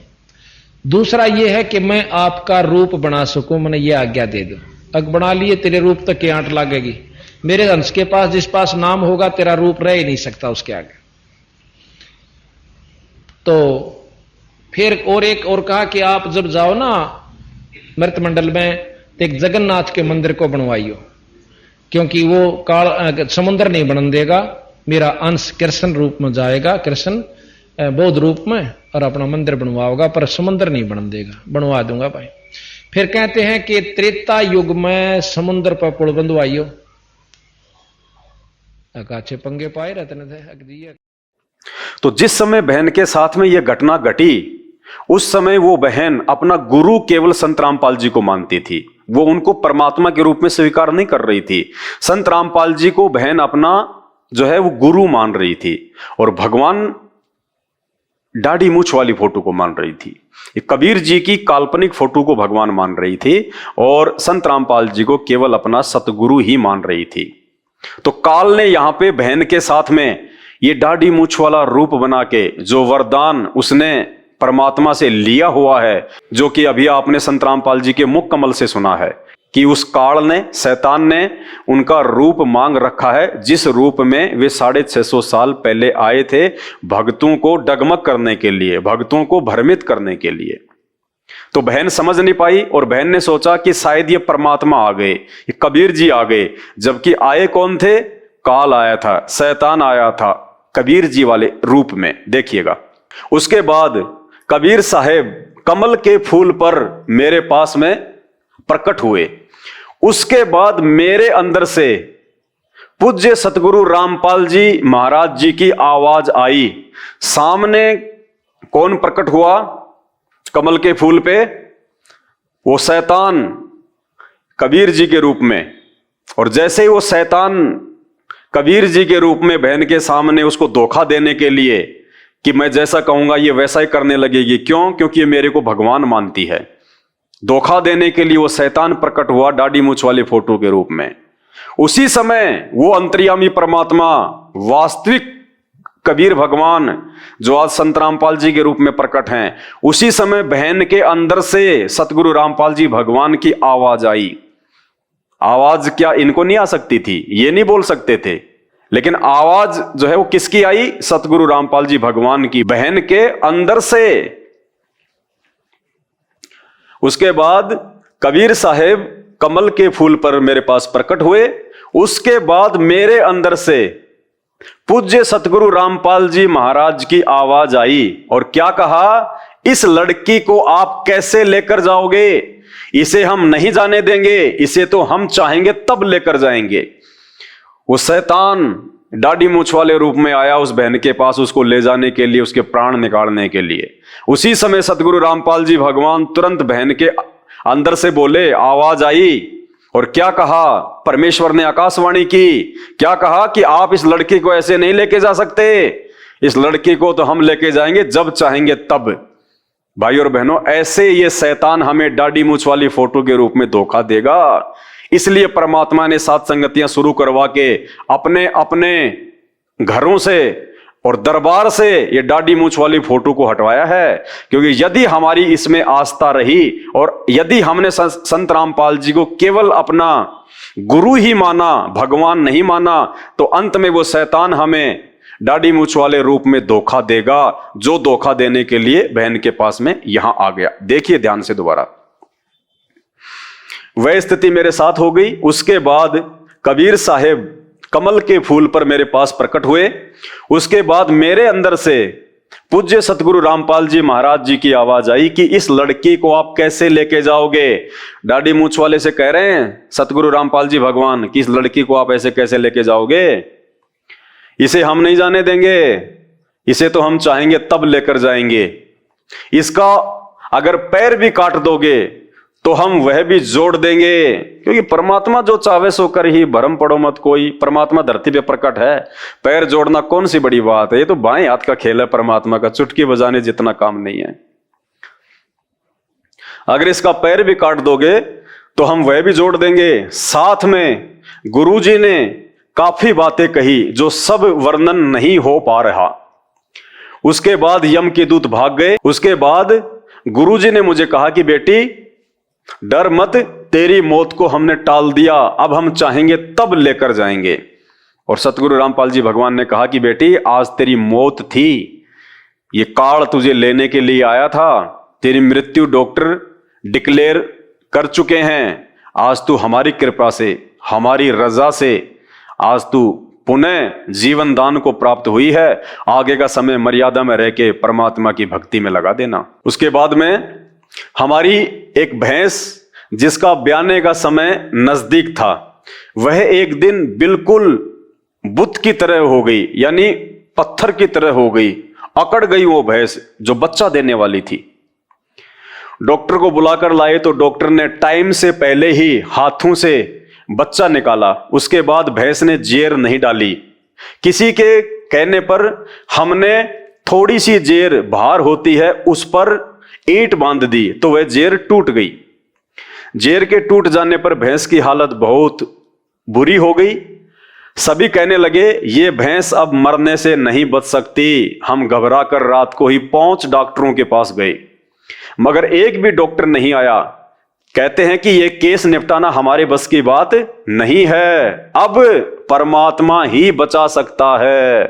दूसरा यह है कि मैं आपका रूप बना सकूं, मैंने ये आज्ञा दे दो। अग बना लिए, तेरे रूप तक की आंट लगेगी। मेरे अंश के पास जिस पास नाम होगा तेरा रूप रह ही नहीं सकता उसके आगे। तो फिर और एक और कहा कि आप जब जाओ ना मृत मंडल में, तो एक जगन्नाथ के मंदिर को बनवाइयो, क्योंकि वो काल समुद्र नहीं बनन देगा। मेरा अंश कृष्ण रूप में जाएगा, कृष्ण बौद्ध रूप में, और अपना मंदिर बनवाओगा, पर समुद्र नहीं बनन देगा। बनवा दूंगा भाई। फिर कहते हैं कि त्रेता युग में समुद्र पर पुल बंधवाइयो। अकाछे पंगे पाए रहते थे। तो जिस समय बहन के साथ में यह घटना घटी, उस समय वो बहन अपना गुरु केवल संत रामपाल जी को मानती थी। वो उनको परमात्मा के रूप में स्वीकार नहीं कर रही थी। संत रामपाल जी को बहन अपना जो है वो गुरु मान रही थी, और भगवान दाढ़ी मूछ वाली फोटो को मान रही थी। कबीर जी की काल्पनिक फोटो को भगवान मान रही थी, और संत रामपाल जी को केवल अपना सतगुरु ही मान रही थी। तो काल ने यहां पे बहन के साथ में ये दाढ़ी मूछ वाला रूप बना के जो वरदान उसने परमात्मा से लिया हुआ है, जो कि अभी आपने संत रामपाल जी के मुख कमल से सुना है कि उस काल ने, शैतान ने उनका रूप मांग रखा है, जिस रूप में वे 650 साल पहले आए थे, भक्तों को डगमग करने के लिए, भक्तों को भ्रमित करने के लिए। तो बहन समझ नहीं पाई, और बहन ने सोचा कि शायद ये परमात्मा आ गए, ये कबीर जी आ गए, जबकि आए कौन थे? काल आया था, शैतान आया था कबीर जी वाले रूप में। देखिएगा, उसके बाद कबीर साहेब कमल के फूल पर मेरे पास में प्रकट हुए। उसके बाद मेरे अंदर से पूज्य सतगुरु रामपाल जी महाराज जी की आवाज आई। सामने कौन प्रकट हुआ कमल के फूल पे? वो शैतान कबीर जी के रूप में। और जैसे ही वो शैतान कबीर जी के रूप में बहन के सामने उसको धोखा देने के लिए कि मैं जैसा कहूंगा ये वैसा ही करने लगेगी। क्यों? क्योंकि ये मेरे को भगवान मानती है। धोखा देने के लिए वो शैतान प्रकट हुआ दाढ़ी मूछ वाले फोटो के रूप में। उसी समय वो अंतर्यामी परमात्मा, वास्तविक कबीर भगवान, जो आज संत रामपाल जी के रूप में प्रकट हैं, उसी समय बहन के अंदर से सतगुरु रामपाल जी भगवान की आवाज आई। आवाज क्या इनको नहीं आ सकती थी? ये नहीं बोल सकते थे, लेकिन आवाज जो है वो किसकी आई? सतगुरु रामपाल जी भगवान की, बहन के अंदर से। उसके बाद कबीर साहेब कमल के फूल पर मेरे पास प्रकट हुए। उसके बाद मेरे अंदर से पूज्य सतगुरु रामपाल जी महाराज की आवाज आई, और क्या कहा? इस लड़की को आप कैसे लेकर जाओगे? इसे हम नहीं जाने देंगे, इसे तो हम चाहेंगे तब लेकर जाएंगे। वो शैतान दाढ़ी मूछ वाले रूप में आया उस बहन के पास, उसको ले जाने के लिए, उसके प्राण निकालने के लिए। उसी समय सतगुरु रामपाल जी भगवान तुरंत बहन के अंदर से बोले, आवाज आई, और क्या कहा? परमेश्वर ने आकाशवाणी की। क्या कहा? कि आप इस लड़की को ऐसे नहीं लेके जा सकते, इस लड़की को तो हम लेके जाएंगे जब चाहेंगे तब। भाई और बहनों, ऐसे ये शैतान हमें दाढ़ी मूछ वाली फोटो के रूप में धोखा देगा। इसलिए परमात्मा ने सात संगतियां शुरू करवा के अपने अपने घरों से और दरबार से ये दाढ़ी मूछ वाली फोटो को हटवाया है। क्योंकि यदि हमारी इसमें आस्था रही और यदि हमने संत रामपाल जी को केवल अपना गुरु ही माना, भगवान नहीं माना, तो अंत में वो शैतान हमें दाढ़ी मूछ वाले रूप में धोखा देगा, जो धोखा देने के लिए बहन के पास में यहां आ गया। देखिए ध्यान से दोबारा, वह स्थिति मेरे साथ हो गई। उसके बाद कबीर साहेब कमल के फूल पर मेरे पास प्रकट हुए। उसके बाद मेरे अंदर से पूज्य सतगुरु रामपाल जी महाराज जी की आवाज आई कि इस लड़की को आप कैसे लेके जाओगे। दाढ़ी मूंछ वाले से कह रहे हैं सतगुरु रामपाल जी भगवान कि इस लड़की को आप ऐसे कैसे लेके जाओगे, इसे हम नहीं जाने देंगे, इसे तो हम चाहेंगे तब लेकर जाएंगे। इसका अगर पैर भी काट दोगे तो हम वह भी जोड़ देंगे, क्योंकि परमात्मा जो चाहे सो कर ही, भरम पड़ो मत कोई। परमात्मा धरती पे प्रकट है, पैर जोड़ना कौन सी बड़ी बात है, ये तो बाएं हाथ का खेल है परमात्मा का, चुटकी बजाने जितना काम नहीं है। अगर इसका पैर भी काट दोगे तो हम वह भी जोड़ देंगे। साथ में गुरुजी ने काफी बातें कही जो सब वर्णन नहीं हो पा रहा। उसके बाद यम के दूत भाग गए। उसके बाद गुरुजी ने मुझे कहा कि बेटी डर मत, तेरी मौत को हमने टाल दिया, अब हम चाहेंगे तब लेकर जाएंगे। और सतगुरु रामपाल जी भगवान ने कहा कि बेटी आज तेरी मौत थी, ये काल तुझे लेने के लिए आया था, तेरी मृत्यु डॉक्टर डिक्लेयर कर चुके हैं। आज तू हमारी कृपा से, हमारी रजा से आज तू पुनः जीवन दान को प्राप्त हुई है। आगे का समय मर्यादा में रह के परमात्मा की भक्ति में लगा देना। उसके बाद में हमारी एक भैंस जिसका ब्याने का समय नजदीक था, वह एक दिन बिल्कुल बुत की तरह हो गई, यानी पत्थर की तरह हो गई, अकड़ गई वो भैंस जो बच्चा देने वाली थी। डॉक्टर को बुलाकर लाए तो डॉक्टर ने टाइम से पहले ही हाथों से बच्चा निकाला। उसके बाद भैंस ने जेर नहीं डाली। किसी के कहने पर हमने थोड़ी सी जेर बाहर होती है उस पर ईंट बांध दी तो वह जेर टूट गई। जेर के टूट जाने पर भैंस की हालत बहुत बुरी हो गई। सभी कहने लगे ये भैंस अब मरने से नहीं बच सकती। हम घबरा कर रात को ही 5 डॉक्टरों के पास गए, मगर एक भी डॉक्टर नहीं आया। कहते हैं कि यह केस निपटाना हमारे बस की बात नहीं है, अब परमात्मा ही बचा सकता है।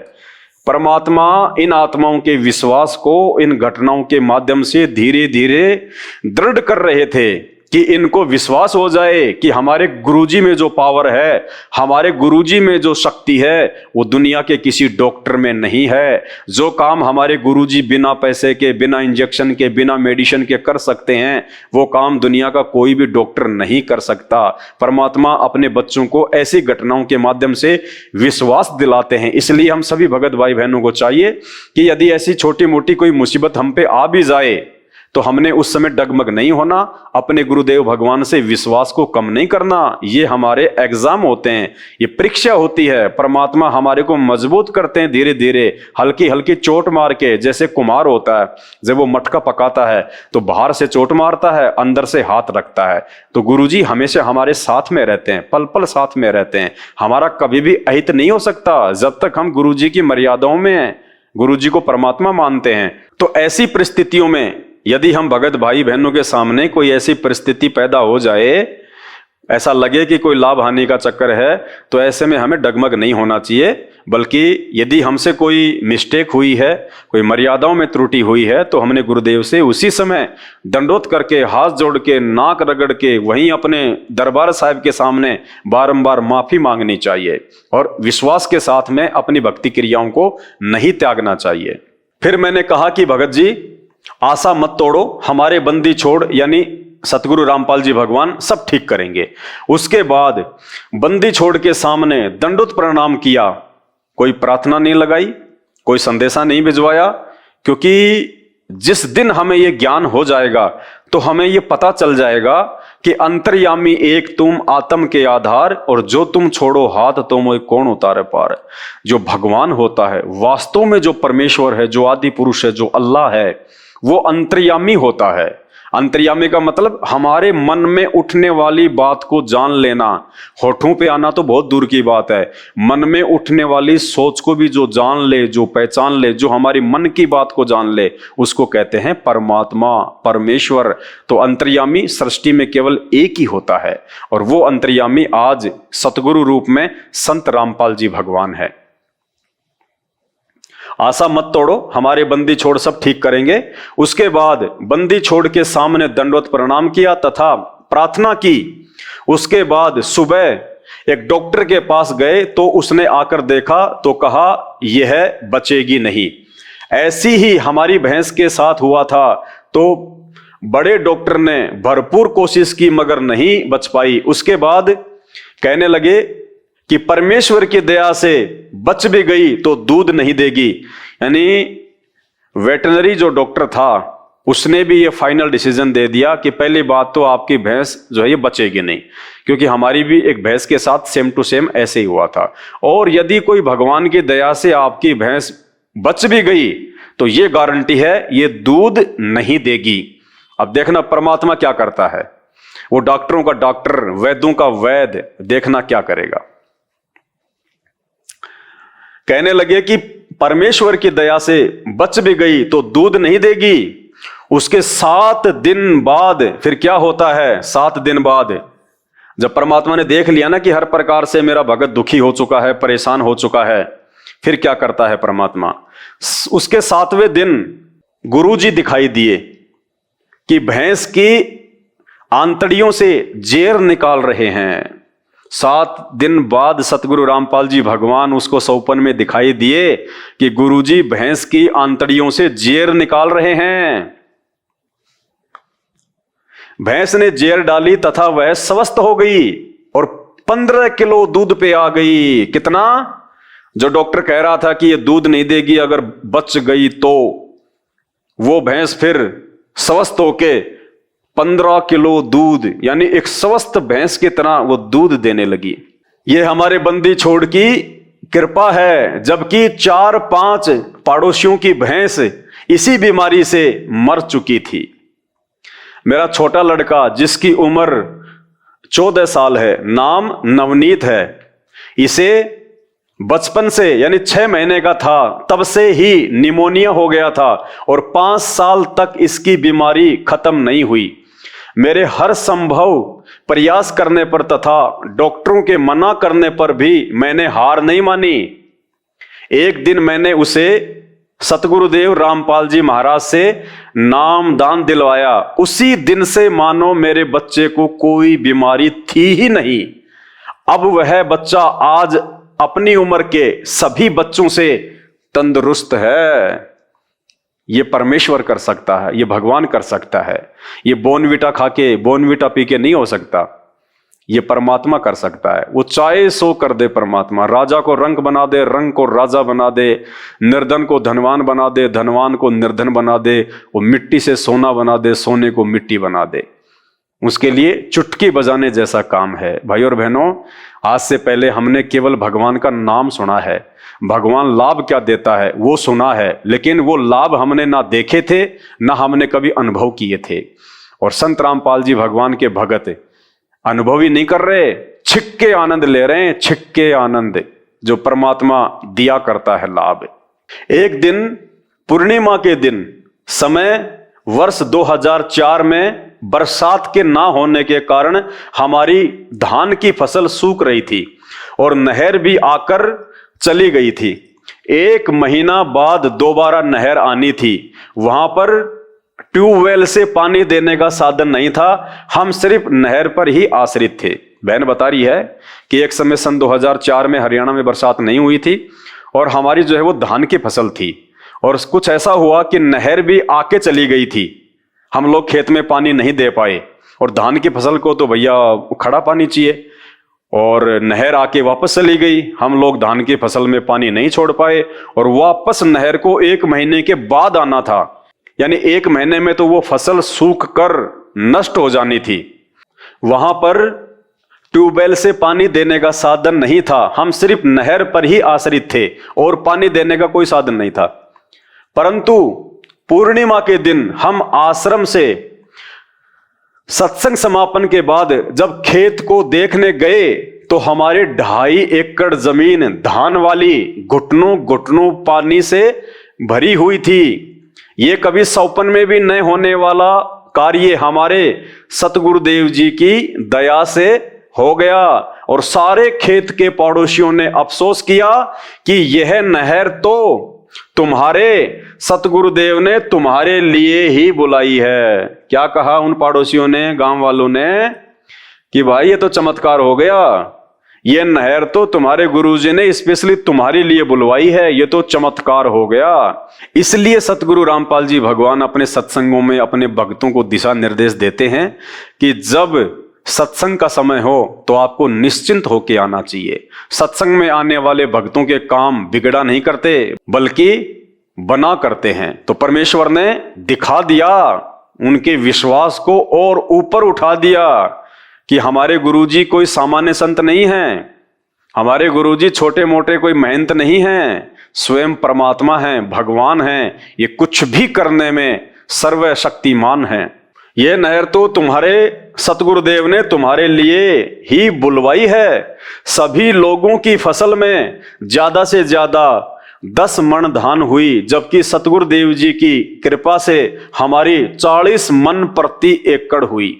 परमात्मा इन आत्माओं के विश्वास को इन घटनाओं के माध्यम से धीरे धीरे दृढ़ कर रहे थे कि इनको विश्वास हो जाए कि हमारे गुरुजी में जो पावर है, हमारे गुरुजी में जो शक्ति है, वो दुनिया के किसी डॉक्टर में नहीं है। जो काम हमारे गुरुजी बिना पैसे के, बिना इंजेक्शन के, बिना मेडिसिन के कर सकते हैं, वो काम दुनिया का कोई भी डॉक्टर नहीं कर सकता। परमात्मा अपने बच्चों को ऐसी घटनाओं के माध्यम से विश्वास दिलाते हैं। इसलिए हम सभी भगत भाई बहनों को चाहिए कि यदि ऐसी छोटी मोटी कोई मुसीबत हम पे आ भी जाए तो हमने उस समय डगमग नहीं होना, अपने गुरुदेव भगवान से विश्वास को कम नहीं करना। ये हमारे एग्जाम होते हैं, ये परीक्षा होती है। परमात्मा हमारे को मजबूत करते हैं धीरे धीरे, हल्की हल्की चोट मार के। जैसे कुम्हार होता है, जब वो मटका पकाता है तो बाहर से चोट मारता है, अंदर से हाथ रखता है। तो गुरुजी हमेशा हमारे साथ में रहते हैं, पल पल साथ में रहते हैं। हमारा कभी भी अहित नहीं हो सकता जब तक हम गुरुजी की मर्यादाओं में हैं, गुरुजी को परमात्मा मानते हैं। तो ऐसी परिस्थितियों में यदि हम भगत भाई बहनों के सामने कोई ऐसी परिस्थिति पैदा हो जाए, ऐसा लगे कि कोई लाभ हानि का चक्कर है, तो ऐसे में हमें डगमग नहीं होना चाहिए। बल्कि यदि हमसे कोई मिस्टेक हुई है, कोई मर्यादाओं में त्रुटि हुई है, तो हमने गुरुदेव से उसी समय दंडोत करके, हाथ जोड़ के, नाक रगड़ के, वहीं अपने दरबार साहिब के सामने बारंबार माफी मांगनी चाहिए और विश्वास के साथ में अपनी भक्ति क्रियाओं को नहीं त्यागना चाहिए। फिर मैंने कहा कि भगत जी आशा मत तोड़ो, हमारे बंदी छोड़ यानी सतगुरु रामपाल जी भगवान सब ठीक करेंगे। उसके बाद बंदी छोड़ के सामने दंडोत प्रणाम किया, कोई प्रार्थना नहीं लगाई, कोई संदेशा नहीं भिजवाया, क्योंकि जिस दिन हमें यह ज्ञान हो जाएगा तो हमें यह पता चल जाएगा कि अंतर्यामी एक तुम, आत्म के आधार, और जो तुम छोड़ो हाथ तो मोह कौन उतारे पार। जो भगवान होता है, वास्तव में जो परमेश्वर है, जो आदि पुरुष है, जो अल्लाह है, वो अंतर्यामी होता है। अंतर्यामी का मतलब हमारे मन में उठने वाली बात को जान लेना। होठों पे आना तो बहुत दूर की बात है, मन में उठने वाली सोच को भी जो जान ले, जो पहचान ले, जो हमारी मन की बात को जान ले, उसको कहते हैं परमात्मा, परमेश्वर। तो अंतर्यामी सृष्टि में केवल एक ही होता है, और वो अंतर्यामी आज सतगुरु रूप में संत रामपाल जी भगवान है। आशा मत तोड़ो, हमारे बंदी छोड़ सब ठीक करेंगे। उसके बाद बंदी छोड़ के सामने दंडवत प्रणाम किया तथा प्रार्थना की। उसके बाद सुबह एक डॉक्टर के पास गए तो उसने आकर देखा तो कहा यह बचेगी नहीं। ऐसी ही हमारी भैंस के साथ हुआ था। तो बड़े डॉक्टर ने भरपूर कोशिश की मगर नहीं बच पाई। उसके बाद कहने लगे कि परमेश्वर की दया से बच भी गई तो दूध नहीं देगी। यानी वेटरनरी जो डॉक्टर था उसने भी ये फाइनल डिसीजन दे दिया कि पहली बात तो आपकी भैंस जो है ये बचेगी नहीं, क्योंकि हमारी भी एक भैंस के साथ सेम टू सेम ऐसे ही हुआ था। और यदि कोई भगवान की दया से आपकी भैंस बच भी गई तो ये गारंटी है ये दूध नहीं देगी। अब देखना परमात्मा क्या करता है, वो डॉक्टरों का डॉक्टर, वैद्यों का वैद्य, देखना क्या करेगा। कहने लगे कि परमेश्वर की दया से बच भी गई तो दूध नहीं देगी। उसके 7 दिन बाद फिर क्या होता है, 7 दिन बाद जब परमात्मा ने देख लिया ना कि हर प्रकार से मेरा भगत दुखी हो चुका है, परेशान हो चुका है, फिर क्या करता है परमात्मा, उसके 7वें दिन गुरुजी दिखाई दिए कि भैंस की आंतड़ियों से जेर निकाल रहे हैं। 7 दिन बाद सतगुरु रामपाल जी भगवान उसको सौपन में दिखाई दिए कि गुरुजी भैंस की आंतड़ियों से जेर निकाल रहे हैं। भैंस ने जेर डाली तथा वह स्वस्थ हो गई और 15 किलो दूध पे आ गई। कितना? जो डॉक्टर कह रहा था कि ये दूध नहीं देगी, अगर बच गई तो वो भैंस फिर स्वस्थ होके 15 किलो दूध, यानी एक स्वस्थ भैंस की तरह वो दूध देने लगी। ये हमारे बंदी छोड़ की कृपा है, जबकि 4-5 पड़ोसियों की भैंस इसी बीमारी से मर चुकी थी। मेरा छोटा लड़का जिसकी उम्र 14 साल है, नाम नवनीत है, इसे बचपन से यानी 6 महीने का था तब से ही निमोनिया हो गया था और 5 साल तक इसकी बीमारी खत्म नहीं हुई। मेरे हर संभव प्रयास करने पर तथा डॉक्टरों के मना करने पर भी मैंने हार नहीं मानी। एक दिन मैंने उसे सतगुरुदेव रामपाल जी महाराज से नाम दान दिलवाया। उसी दिन से मानो मेरे बच्चे को कोई बीमारी थी ही नहीं। अब वह बच्चा आज अपनी उम्र के सभी बच्चों से तंदुरुस्त है। ये परमेश्वर कर सकता है, ये भगवान कर सकता है। ये बोनविटा खा के, बोनविटा पी के नहीं हो सकता, ये परमात्मा कर सकता है। वो चाहे सो कर दे परमात्मा। राजा को रंक बना दे, रंक को राजा बना दे, निर्धन को धनवान बना दे, धनवान को निर्धन बना दे, वो मिट्टी से सोना बना दे, सोने को मिट्टी बना दे। उसके लिए चुटकी बजाने जैसा काम है। भाई और बहनों, आज से पहले हमने केवल भगवान का नाम सुना है, भगवान लाभ क्या देता है वो सुना है, लेकिन वो लाभ हमने ना देखे थे ना हमने कभी अनुभव किए थे। और संत रामपाल जी भगवान के भगत अनुभव ही नहीं कर रहे, छिक्के आनंद ले रहे हैं, छिक्के आनंद जो परमात्मा दिया करता है लाभ। एक दिन पूर्णिमा के दिन, समय वर्ष 2004 में, बरसात के ना होने के कारण हमारी धान की फसल सूख रही थी और नहर भी आकर चली गई थी। 1 महीना बाद दोबारा नहर आनी थी। वहां पर ट्यूबवेल से पानी देने का साधन नहीं था, हम सिर्फ नहर पर ही आश्रित थे। बहन बता रही है कि एक समय सन 2004 में हरियाणा में बरसात नहीं हुई थी और हमारी जो है वो धान की फसल थी और कुछ ऐसा हुआ कि नहर भी आके चली गई थी। हम लोग खेत में पानी नहीं दे पाए और धान की फसल को तो भैया खड़ा पानी चाहिए और नहर आके वापस चली गई। हम लोग धान की फसल में पानी नहीं छोड़ पाए और वापस नहर को 1 महीने के बाद आना था, यानी 1 महीने में तो वो फसल सूख कर नष्ट हो जानी थी। वहां पर ट्यूबवेल से पानी देने का साधन नहीं था, हम सिर्फ नहर पर ही आश्रित थे और पानी देने का कोई साधन नहीं था। परंतु पूर्णिमा के दिन हम आश्रम से सत्संग समापन के बाद जब खेत को देखने गए तो हमारे 2.5 एकड़ जमीन धान वाली घुटनों घुटनों पानी से भरी हुई थी। ये कभी सौपन में भी नहीं होने वाला कार्य हमारे सतगुरुदेव जी की दया से हो गया और सारे खेत के पड़ोसियों ने अफसोस किया कि यह नहर तो तुम्हारे सतगुरुदेव ने तुम्हारे लिए ही बुलाई है। क्या कहा उन पड़ोसियों ने, गांव वालों ने, कि भाई ये तो चमत्कार हो गया, ये नहर तो तुम्हारे गुरुजी ने स्पेशली तुम्हारे लिए बुलवाई है, ये तो चमत्कार हो गया। इसलिए सतगुरु रामपाल जी भगवान अपने सत्संगों में अपने भक्तों को दिशा निर्देश देते हैं कि जब सत्संग का समय हो तो आपको निश्चिंत होके आना चाहिए। सत्संग में आने वाले भक्तों के काम बिगड़ा नहीं करते बल्कि बना करते हैं। तो परमेश्वर ने दिखा दिया, उनके विश्वास को और ऊपर उठा दिया कि हमारे गुरुजी कोई सामान्य संत नहीं हैं, हमारे गुरुजी छोटे मोटे कोई महंत नहीं हैं, स्वयं परमात्मा हैं, भगवान हैं, ये कुछ भी करने में सर्वशक्तिमान हैं। ये नहर तो तुम्हारे सतगुरुदेव ने तुम्हारे लिए ही बुलवाई है। सभी लोगों की फसल में ज्यादा से ज्यादा 10 मन धान हुई, जबकि सतगुरुदेव जी की कृपा से हमारी 40 मन प्रति एकड़ हुई।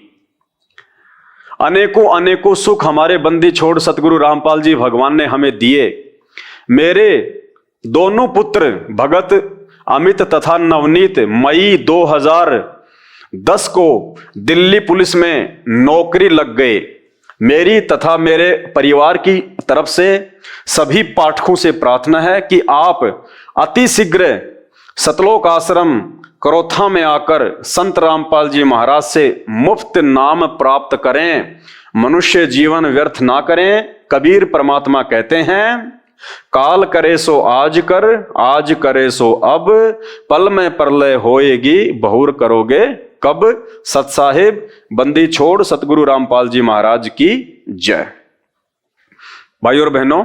अनेकों अनेकों सुख हमारे बंदी छोड़ सतगुरु रामपाल जी भगवान ने हमें दिए। मेरे दोनों पुत्र भगत अमित तथा नवनीत मई 2010 को दिल्ली पुलिस में नौकरी लग गए। मेरी तथा मेरे परिवार की तरफ से सभी पाठकों से प्रार्थना है कि आप अति शीघ्र सतलोक आश्रम करोथा में आकर संत रामपाल जी महाराज से मुफ्त नाम प्राप्त करें। मनुष्य जीवन व्यर्थ ना करें। कबीर परमात्मा कहते हैं, काल करे सो आज कर, आज करे सो अब, पल में प्रलय होएगी, बहुर करोगे कब। सत साहिब बंदी छोड़ सतगुरु रामपाल जी महाराज की जय। भाइयों और बहनों,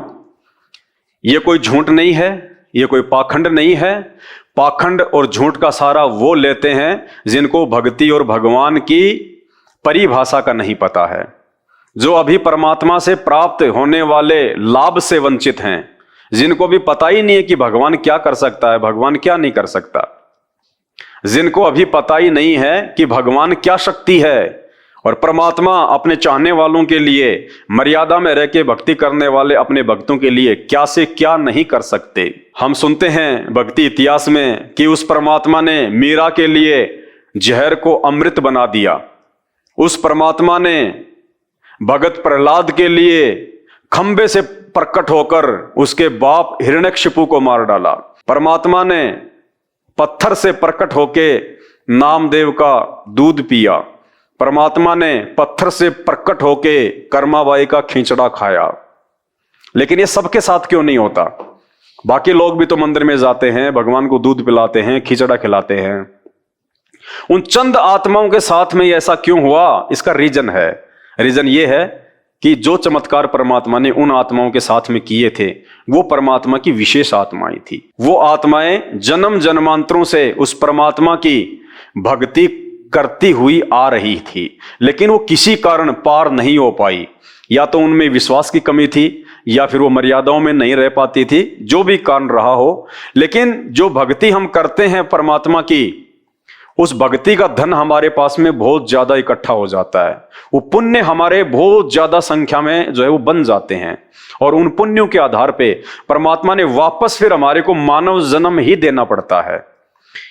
ये कोई झूठ नहीं है, ये कोई पाखंड नहीं है। पाखंड और झूठ का सहारा वो लेते हैं जिनको भक्ति और भगवान की परिभाषा का नहीं पता है, जो अभी परमात्मा से प्राप्त होने वाले लाभ से वंचित हैं, जिनको भी पता ही नहीं है कि भगवान क्या कर सकता है, भगवान क्या नहीं कर सकता, जिनको अभी पता ही नहीं है कि भगवान क्या शक्ति है और परमात्मा अपने चाहने वालों के लिए मर्यादा में रह के भक्ति करने वाले अपने भक्तों के लिए क्या से क्या नहीं कर सकते। हम सुनते हैं भक्ति इतिहास में कि उस परमात्मा ने मीरा के लिए जहर को अमृत बना दिया। उस परमात्मा ने भगत प्रहलाद के लिए खंबे से प्रकट होकर उसके बाप हिरण्यकशिपु को मार डाला। परमात्मा ने पत्थर से प्रकट होके नामदेव का दूध पिया। परमात्मा ने पत्थर से प्रकट होके कर्माबाई का खींचड़ा खाया। लेकिन ये सबके साथ क्यों नहीं होता? बाकी लोग भी तो मंदिर में जाते हैं, भगवान को दूध पिलाते हैं, खींचड़ा खिलाते हैं। उन चंद आत्माओं के साथ में ऐसा क्यों हुआ? इसका रीजन ये है कि जो चमत्कार परमात्मा ने उन आत्माओं के साथ में किए थे वो परमात्मा की विशेष आत्माएं थी। वो आत्माएं जन्म जन्मांतरों से उस परमात्मा की भक्ति करती हुई आ रही थी, लेकिन वो किसी कारण पार नहीं हो पाई। या तो उनमें विश्वास की कमी थी या फिर वो मर्यादाओं में नहीं रह पाती थी, जो भी कारण रहा हो। लेकिन जो भक्ति हम करते हैं परमात्मा की, उस भक्ति का धन हमारे पास में बहुत ज्यादा इकट्ठा हो जाता है। वो पुण्य हमारे बहुत ज्यादा संख्या में जो है वो बन जाते हैं और उन पुण्यों के आधार पे परमात्मा ने वापस फिर हमारे को मानव जन्म ही देना पड़ता है।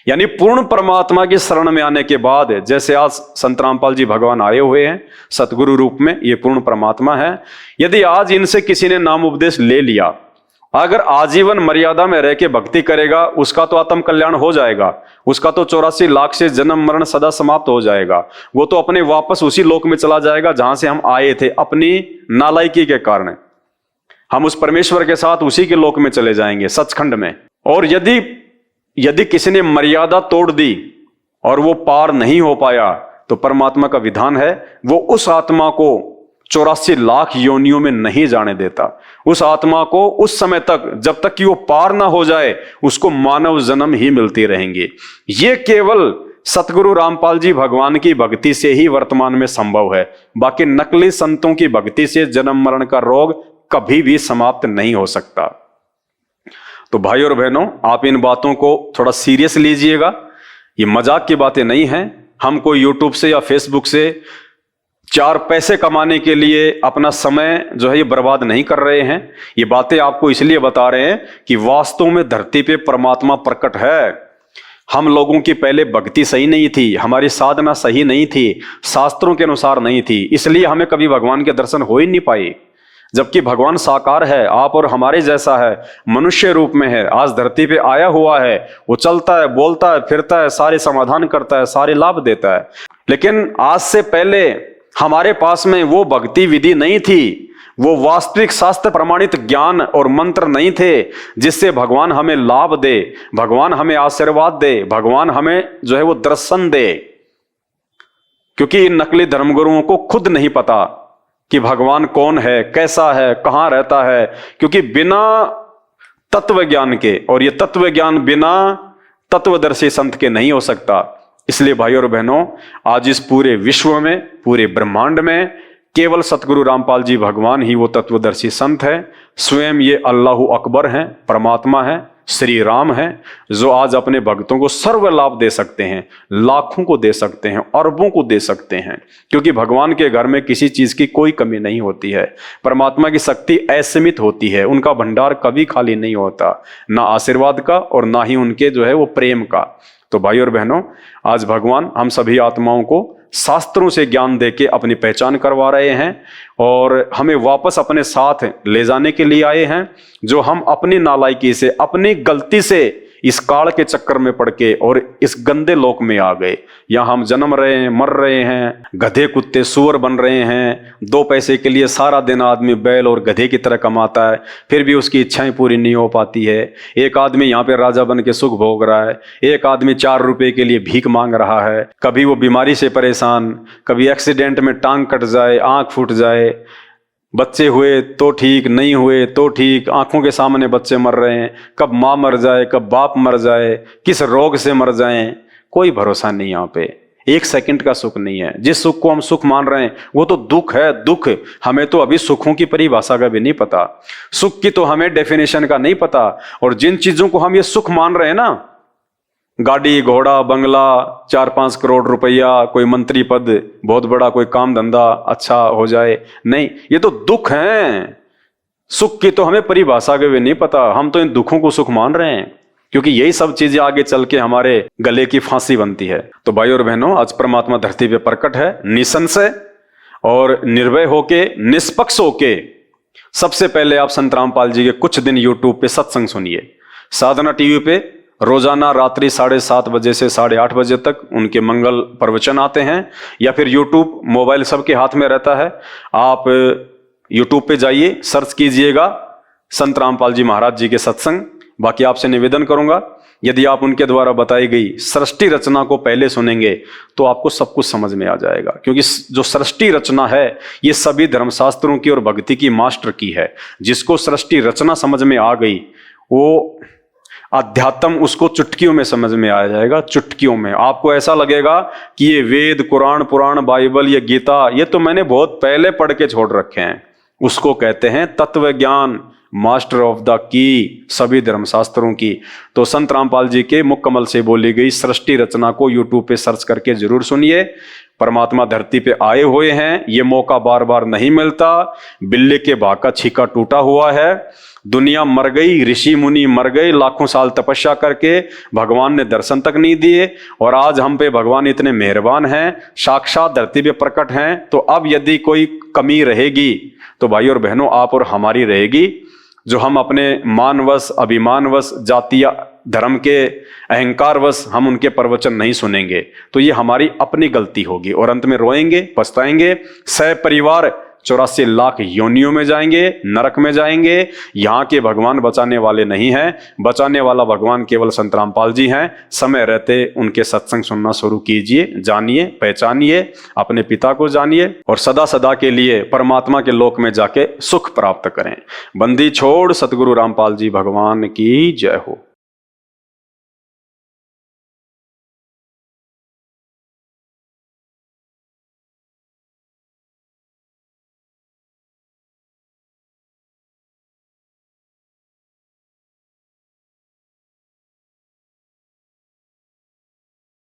यानी पूर्ण परमात्मा की शरण में आने के बाद, जैसे आज संत रामपाल जी भगवान आए हुए हैं सतगुरु रूप में, ये पूर्ण परमात्मा है। यदि आज इनसे किसी ने नाम उपदेश ले लिया, अगर आजीवन मर्यादा में रह के भक्ति करेगा, उसका तो आत्म कल्याण हो जाएगा, उसका तो 84 लाख से जन्म मरण सदा समाप्त हो जाएगा। वो तो अपने वापस उसी लोक में चला जाएगा जहां से हम आए थे। अपनी नालायकी के कारण हम उस परमेश्वर के साथ उसी के लोक में चले जाएंगे, सचखंड में। और यदि किसी ने मर्यादा तोड़ दी और वो पार नहीं हो पाया, तो परमात्मा का विधान है वो उस आत्मा को 84 लाख योनियों में नहीं जाने देता। उस आत्मा को उस समय तक, जब तक कि वो पार ना हो जाए, उसको मानव जन्म ही मिलती रहेंगे। ये केवल सतगुरु रामपाल जी भगवान की भक्ति से ही वर्तमान में संभव है। बाकी नकली संतों की भक्ति से जन्म मरण का रोग कभी भी समाप्त नहीं हो सकता। तो भाई और बहनों, आप इन बातों को थोड़ा सीरियस लीजिएगा। ये मजाक की बातें नहीं हैं। हम कोई यूट्यूब से या फेसबुक से 4 पैसे कमाने के लिए अपना समय जो है ये बर्बाद नहीं कर रहे हैं। ये बातें आपको इसलिए बता रहे हैं कि वास्तव में धरती पे परमात्मा प्रकट है। हम लोगों की पहले भक्ति सही नहीं थी, हमारी साधना सही नहीं थी, शास्त्रों के अनुसार नहीं थी, इसलिए हमें कभी भगवान के दर्शन हो ही नहीं पाए। जबकि भगवान साकार है, आप और हमारे जैसा है, मनुष्य रूप में है, आज धरती पे आया हुआ है, वो चलता है, बोलता है, फिरता है, सारे समाधान करता है, सारे लाभ देता है। लेकिन आज से पहले हमारे पास में वो भक्ति विधि नहीं थी, वो वास्तविक शास्त्र प्रमाणित ज्ञान और मंत्र नहीं थे जिससे भगवान हमें लाभ दे, भगवान हमें आशीर्वाद दे, भगवान हमें जो है वो दर्शन दे। क्योंकि इन नकली धर्मगुरुओं को खुद नहीं पता कि भगवान कौन है, कैसा है, कहां रहता है। क्योंकि बिना तत्व ज्ञान के, और ये तत्व ज्ञान बिना तत्वदर्शी संत के नहीं हो सकता। इसलिए भाइयों और बहनों, आज इस पूरे विश्व में, पूरे ब्रह्मांड में केवल सतगुरु रामपाल जी भगवान ही वो तत्वदर्शी संत है। स्वयं ये अल्लाहु अकबर हैं, परमात्मा है, श्री राम है, जो आज अपने भक्तों को सर्व लाभ दे सकते हैं, लाखों को दे सकते हैं, अरबों को दे सकते हैं। क्योंकि भगवान के घर में किसी चीज की कोई कमी नहीं होती है। परमात्मा की शक्ति असीमित होती है, उनका भंडार कभी खाली नहीं होता, ना आशीर्वाद का और ना ही उनके जो है वो प्रेम का। तो भाई और बहनों, आज भगवान हम सभी आत्माओं को शास्त्रों से ज्ञान देके अपनी पहचान करवा रहे हैं और हमें वापस अपने साथ ले जाने के लिए आए हैं। जो हम अपनी नालायकी से, अपनी गलती से इस काल के चक्कर में पड़ के और इस गंदे लोक में आ गए। यहाँ हम जन्म रहे हैं, मर रहे हैं, गधे कुत्ते सूअर बन रहे हैं। 2 पैसे के लिए सारा दिन आदमी बैल और गधे की तरह कमाता है, फिर भी उसकी इच्छाएं पूरी नहीं हो पाती है। एक आदमी यहाँ पे राजा बन के सुख भोग रहा है, एक आदमी 4 रुपए के लिए भीख मांग रहा है। कभी वो बीमारी से परेशान, कभी एक्सीडेंट में टांग कट जाए, आंख फूट जाए, बच्चे हुए तो ठीक, नहीं हुए तो ठीक, आंखों के सामने बच्चे मर रहे हैं। कब माँ मर जाए, कब बाप मर जाए, किस रोग से मर जाएं, कोई भरोसा नहीं। यहाँ पे 1 सेकंड का सुख नहीं है। जिस सुख को हम सुख मान रहे हैं वो तो दुख है, दुख। हमें तो अभी सुखों की परिभाषा का भी नहीं पता, सुख की तो हमें डेफिनेशन का नहीं पता। और जिन चीजों को हम ये सुख मान रहे हैं ना, गाड़ी घोड़ा बंगला, 4-5 करोड़ रुपया, कोई मंत्री पद, बहुत बड़ा कोई काम धंधा अच्छा हो जाए, नहीं, ये तो दुख हैं। सुख की तो हमें परिभाषा के भी नहीं पता, हम तो इन दुखों को सुख मान रहे हैं। क्योंकि यही सब चीजें आगे चल के हमारे गले की फांसी बनती है। तो भाई और बहनों, आज परमात्मा धरती पे प्रकट है, निसंशय और निर्भय होके, निष्पक्ष होके। सबसे पहले आप संत रामपाल जी के कुछ दिन यूट्यूब पे सत्संग सुनिए। साधना टीवी पे रोजाना रात्रि 7:30 बजे से 8:30 बजे तक उनके मंगल प्रवचन आते हैं। या फिर यूट्यूब, मोबाइल सबके हाथ में रहता है, आप यूट्यूब पे जाइए, सर्च कीजिएगा संत रामपाल जी महाराज जी के सत्संग। बाकी आपसे निवेदन करूंगा, यदि आप उनके द्वारा बताई गई सृष्टि रचना को पहले सुनेंगे तो आपको सब कुछ समझ में आ जाएगा। क्योंकि जो सृष्टि रचना है ये सभी धर्मशास्त्रों की और भक्ति की मास्टर की है। जिसको सृष्टि रचना समझ में आ गई, वो अध्यात्म उसको चुटकियों में समझ में आ जाएगा। चुटकियों में आपको ऐसा लगेगा कि ये वेद, कुरान, पुराण, बाइबल, ये गीता, ये तो मैंने बहुत पहले पढ़ के छोड़ रखे हैं। उसको कहते हैं तत्व ज्ञान, मास्टर ऑफ द की, सभी धर्मशास्त्रों की। तो संत रामपाल जी के मुख कमल से बोली गई सृष्टि रचना को यूट्यूब पे सर्च करके जरूर सुनिए। परमात्मा धरती पे आए हुए हैं, ये मौका बार बार नहीं मिलता। बिल्ली के भाग का छीका टूटा हुआ है, दुनिया मर गई, ऋषि मुनि मर गए, लाखों साल तपस्या करके भगवान ने दर्शन तक नहीं दिए। और आज हम पे भगवान इतने मेहरबान हैं, साक्षात धरती पे प्रकट हैं। तो अब यदि कोई कमी रहेगी तो भाई और बहनों, आप और हमारी रहेगी। जो हम अपने मानवश, अभिमानवश, जातीय धर्म के अहंकारवश हम उनके प्रवचन नहीं सुनेंगे तो ये हमारी अपनी गलती होगी और अंत में रोएंगे, पछताएंगे। सपरिवार 84 लाख योनियों में जाएंगे, नरक में जाएंगे। यहाँ के भगवान बचाने वाले नहीं हैं, बचाने वाला भगवान केवल संत रामपाल जी हैं। समय रहते उनके सत्संग सुनना शुरू कीजिए, जानिए, पहचानिए, अपने पिता को जानिए और सदा सदा के लिए परमात्मा के लोक में जाके सुख प्राप्त करें। बंदी छोड़ सतगुरु रामपाल जी भगवान की जय हो।